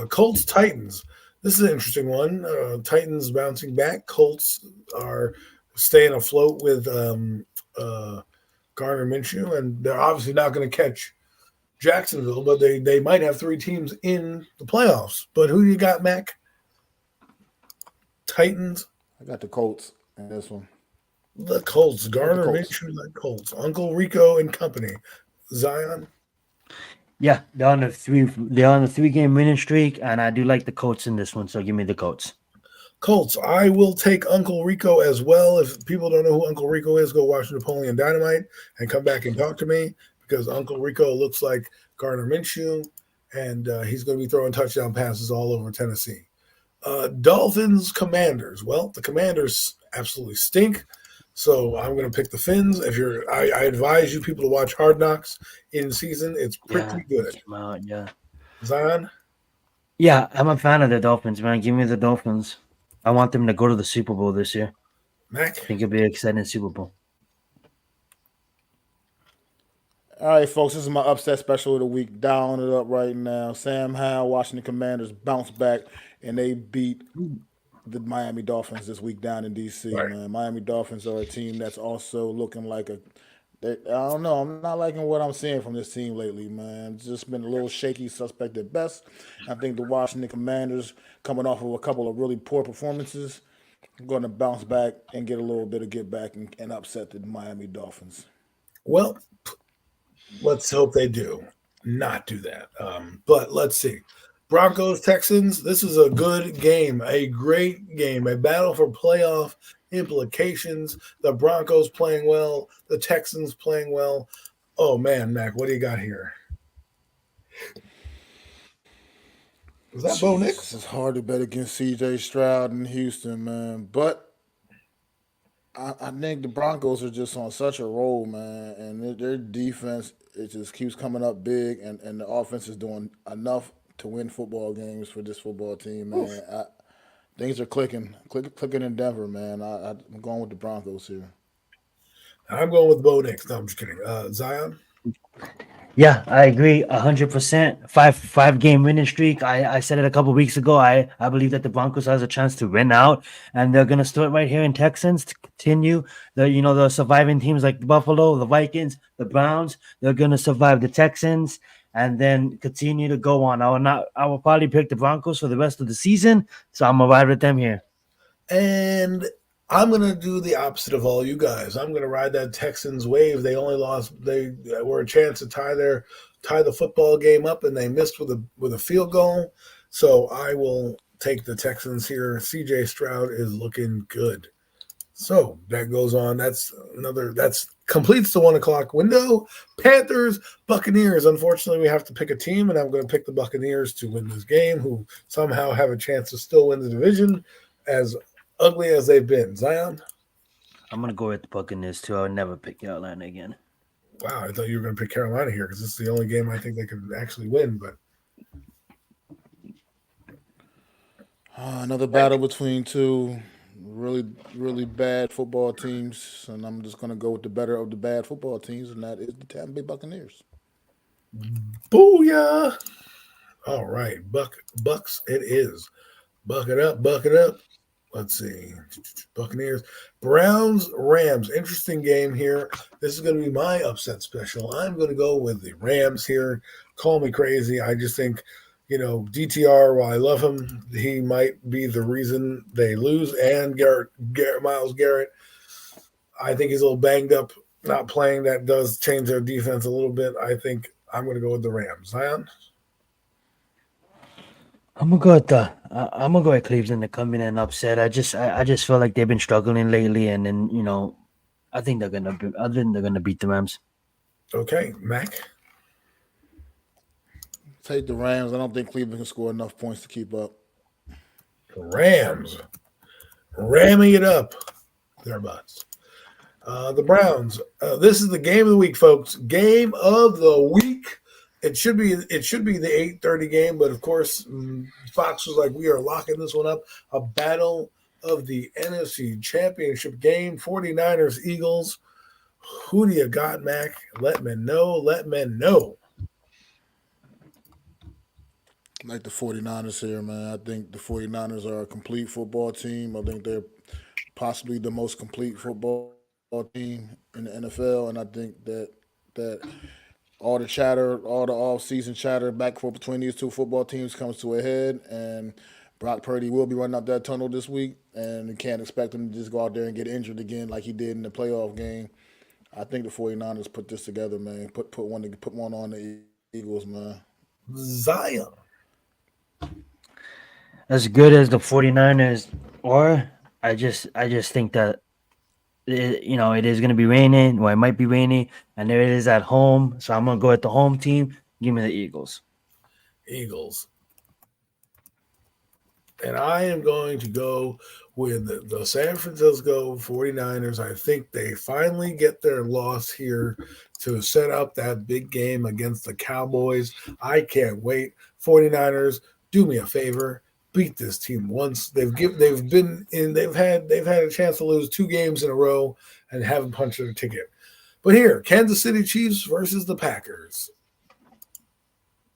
Colts Titans. This is an interesting one. Titans bouncing back. Colts are staying afloat with Garner Minshew, and they're obviously not going to catch Jacksonville, but they might have 3 teams in the playoffs. But who do you got, Mac? Titans. I got the Colts in this one. The Colts. I got the Garner Colts. Minshew, the Colts. Uncle Rico and company. Zion. Yeah, they're on the 3-game winning streak, and I do like the Colts in this one. So give me the Colts. Colts. I will take Uncle Rico as well. If people don't know who Uncle Rico is, go watch Napoleon Dynamite and come back and talk to me because Uncle Rico looks like Gardner Minshew, and he's going to be throwing touchdown passes all over Tennessee. Dolphins, Commanders. Well, the Commanders absolutely stink, so I'm going to pick the Fins. I advise you people to watch Hard Knocks in season. It's pretty good. Yeah. Zion. Yeah, I'm a fan of the Dolphins, man. Give me the Dolphins. I want them to go to the Super Bowl this year. Mac. I think it'll be an exciting Super Bowl. All right, folks, this is my upset special of the week. Down it up right now. Sam Howell, Washington Commanders bounce back, and they beat the Miami Dolphins this week down in D.C., Right. man. Miami Dolphins are a team that's also looking like I don't know. I'm not liking what I'm seeing from this team lately, man. It's just been a little shaky, suspect at best. I think the Washington Commanders, coming off of a couple of really poor performances, are going to bounce back and get a little bit of get back and upset the Miami Dolphins. Well, let's hope they do not do that. But let's see. Broncos, Texans. This is a good game, a great game, a battle for playoff implications. The Broncos playing well, the Texans playing well. Oh, man, Mac, what do you got here? Was that Bo Nix? It's hard to bet against C.J. Stroud in Houston, man. But I think the Broncos are just on such a roll, man, and their defense it just keeps coming up big, and the offense is doing enough to win football games for this football team, man. Things are clicking in Denver, man. I'm going with the Broncos here. I'm going with Bo Nix. No, I'm just kidding. Zion. Yeah, I agree 100%. Five game winning streak. I said it a couple weeks ago. I believe that the Broncos has a chance to win out, and they're gonna start right here in Texans to continue the surviving teams like the Buffalo, the Vikings, the Browns. They're gonna survive the Texans and then continue to go on. I will probably pick the Broncos for the rest of the season, so I'm gonna ride with them here. And I'm gonna do the opposite of all you guys. I'm gonna ride that Texans wave. They only lost. They were a chance to tie the football game up, and they missed with a field goal. So I will take the Texans here. C.J. Stroud is looking good. So that goes on. That's completes the 1 o'clock window. Panthers, Buccaneers. Unfortunately, we have to pick a team, and I'm going to pick the Buccaneers to win this game, who somehow have a chance to still win the division, as ugly as they've been. Zion. I'm gonna go with the Buccaneers too. I would never pick Carolina again. Wow, I thought you were going to pick Carolina here because this is the only game I think they could actually win. But Another battle between two really bad football teams, and I'm just going to go with the better of the bad football teams, and that is the Tampa Bay Buccaneers. booyah! All right, Bucks. It is. Buck it up, buck it up. Let's see. Buccaneers, Browns, Rams. Interesting game here. This is going to be my upset special. I'm going to go with the Rams here. Call me crazy. I just think, DTR, while I love him, he might be the reason they lose. And Miles Garrett, I think he's a little banged up, not playing. That does change their defense a little bit. I think I'm going to go with the Rams. Zion? I'm gonna go with Cleveland to come in and upset. I just feel like they've been struggling lately, and then I think they're gonna beat the Rams. Okay, Mac? Take the Rams. I don't think Cleveland can score enough points to keep up. Rams. Ramming it up. Thereabouts. The Browns. This is the game of the week, folks. Game of the week. It should be the 8:30 game, but of course, Fox was like, we are locking this one up. A battle of the NFC Championship game. 49ers, Eagles. Who do you got, Mac? Let me know. Like the 49ers here, man. I think the 49ers are a complete football team. I think they're possibly the most complete football team in the NFL, and I think that all the chatter, all the off-season chatter back and forth between these two football teams comes to a head, and Brock Purdy will be running up that tunnel this week, and you can't expect him to just go out there and get injured again like he did in the playoff game. I think the 49ers put this together, man. Put one on the Eagles, man. Zion. As good as the 49ers are, I just think that it is going to be raining, or it might be raining, and there it is at home. So I'm going to go with the home team. Give me the Eagles. Eagles. And I am going to go with the San Francisco 49ers. I think they finally get their loss here to set up that big game against the Cowboys. I can't wait. 49ers, do me a favor. Beat this team once. They've had a chance to lose 2 games in a row and haven't punched their ticket. But here, Kansas City Chiefs versus the Packers.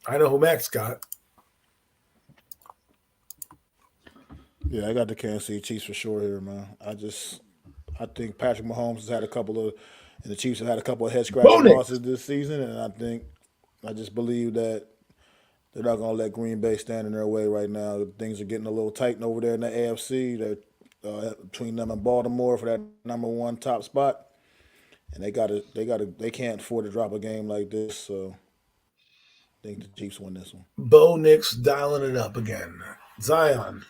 I know who Max got. Yeah, I got the Kansas City Chiefs for sure here, man. I think Patrick Mahomes has had and the Chiefs have had a couple of head scratching Bonus. losses this season, and I just believe that they're not going to let Green Bay stand in their way right now. Things are getting a little tight over there in the AFC. They're between them and Baltimore for that number 1 top spot, and they can't afford to drop a game like this. So I think the Chiefs win this one. Bo Nix dialing it up again. Zion.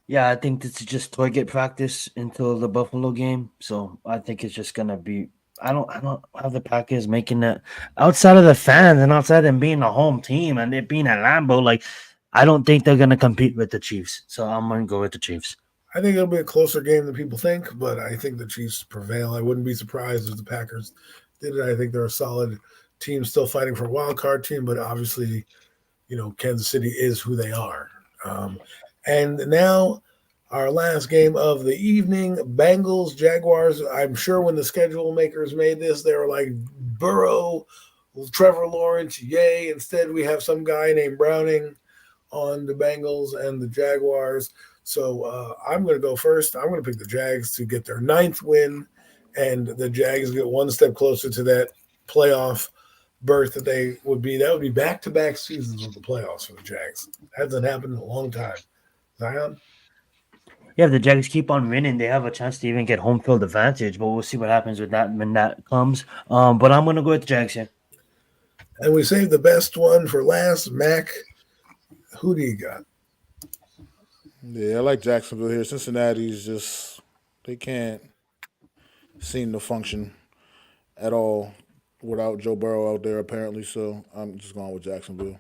Yeah, I think this is just target practice until the Buffalo game. So I think it's just gonna be. I don't have the Packers making that outside of the fans and outside them being a home team and it being at Lambeau. Like, I don't think they're gonna compete with the Chiefs. So I'm gonna go with the Chiefs. I think it'll be a closer game than people think, but I think the Chiefs prevail. I wouldn't be surprised if the Packers did it. I think they're a solid team still fighting for a wild card team, but obviously, Kansas City is who they are. And now our last game of the evening, Bengals, Jaguars. I'm sure when the schedule makers made this, they were like, Burrow, Trevor Lawrence, yay. Instead, we have some guy named Browning on the Bengals and the Jaguars. So I'm going to go first. I'm going to pick the Jags to get their 9th win, and the Jags get one step closer to that playoff berth that they would be. That would be back-to-back seasons with the playoffs for the Jags. Hasn't happened in a long time. Zion? Yeah, if the Jags keep on winning, they have a chance to even get home field advantage, but we'll see what happens with that when that comes. But I'm going to go with the Jags here. And we saved the best one for last. Mac, who do you got? Yeah, I like Jacksonville here. Cincinnati's just they can't seem to function at all without Joe Burrow out there apparently. So I'm just going with Jacksonville.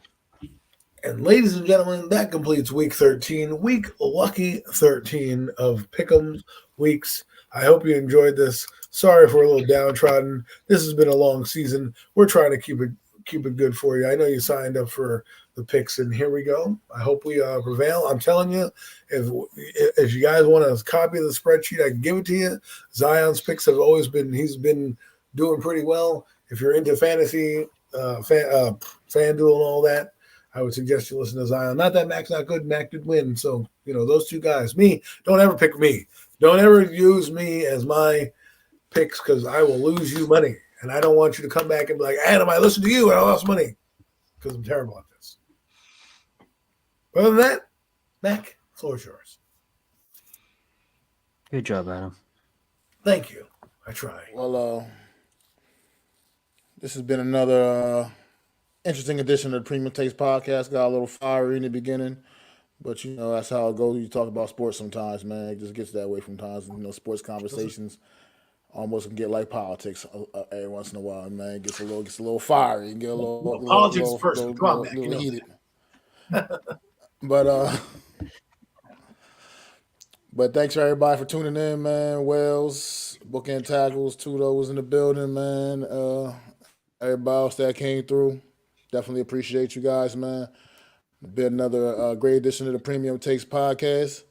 And ladies and gentlemen, that completes week 13, week lucky 13 of Pick'em weeks. I hope you enjoyed this. Sorry if we're a little downtrodden. This has been a long season. We're trying to keep it good for you. I know you signed up for the picks, and here we go. I hope we prevail. I'm telling you, if you guys want a copy of the spreadsheet, I can give it to you. Zion's picks have always been, he's been doing pretty well. If you're into fantasy, FanDuel and all that, I would suggest you listen to Zion. Not that Mac's not good. Mac did win. So, those two guys. Me, don't ever pick me. Don't ever use me as my picks because I will lose you money. And I don't want you to come back and be like, Adam, I listened to you and I lost money because I'm terrible at this. Other than that, Mac, floor is yours. Good job, Adam. Thank you. I try. Well, this has been another interesting edition of the Premium Takes Podcast. Got a little fiery in the beginning, but that's how it goes. You talk about sports sometimes, man. It just gets that way from times. Sports conversations almost can get like politics every once in a while, man. It gets a little fiery, get a little politics little, first. little, Come on, little, Mac, little heated. But thanks everybody for tuning in, man. Wells, Bookend Tackles, Tudo's in the building, man. Everybody else that came through. Definitely appreciate you guys, man. Been another great edition of the Premium Takes Podcast.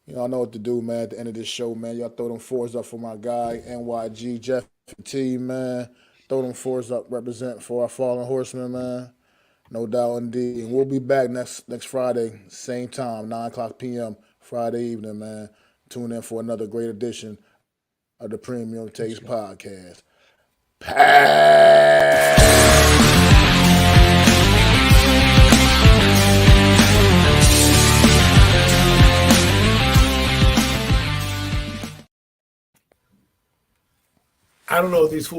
I know what to do, man. At the end of this show, man, y'all throw them fours up for my guy, NYG, Jeff T, man. Throw them fours up, represent for our fallen horsemen, man. No doubt indeed. And we'll be back next Friday, same time, 9 o'clock p.m., Friday evening, man. Tune in for another great edition of the Premium Takes Podcast. I don't know what these fools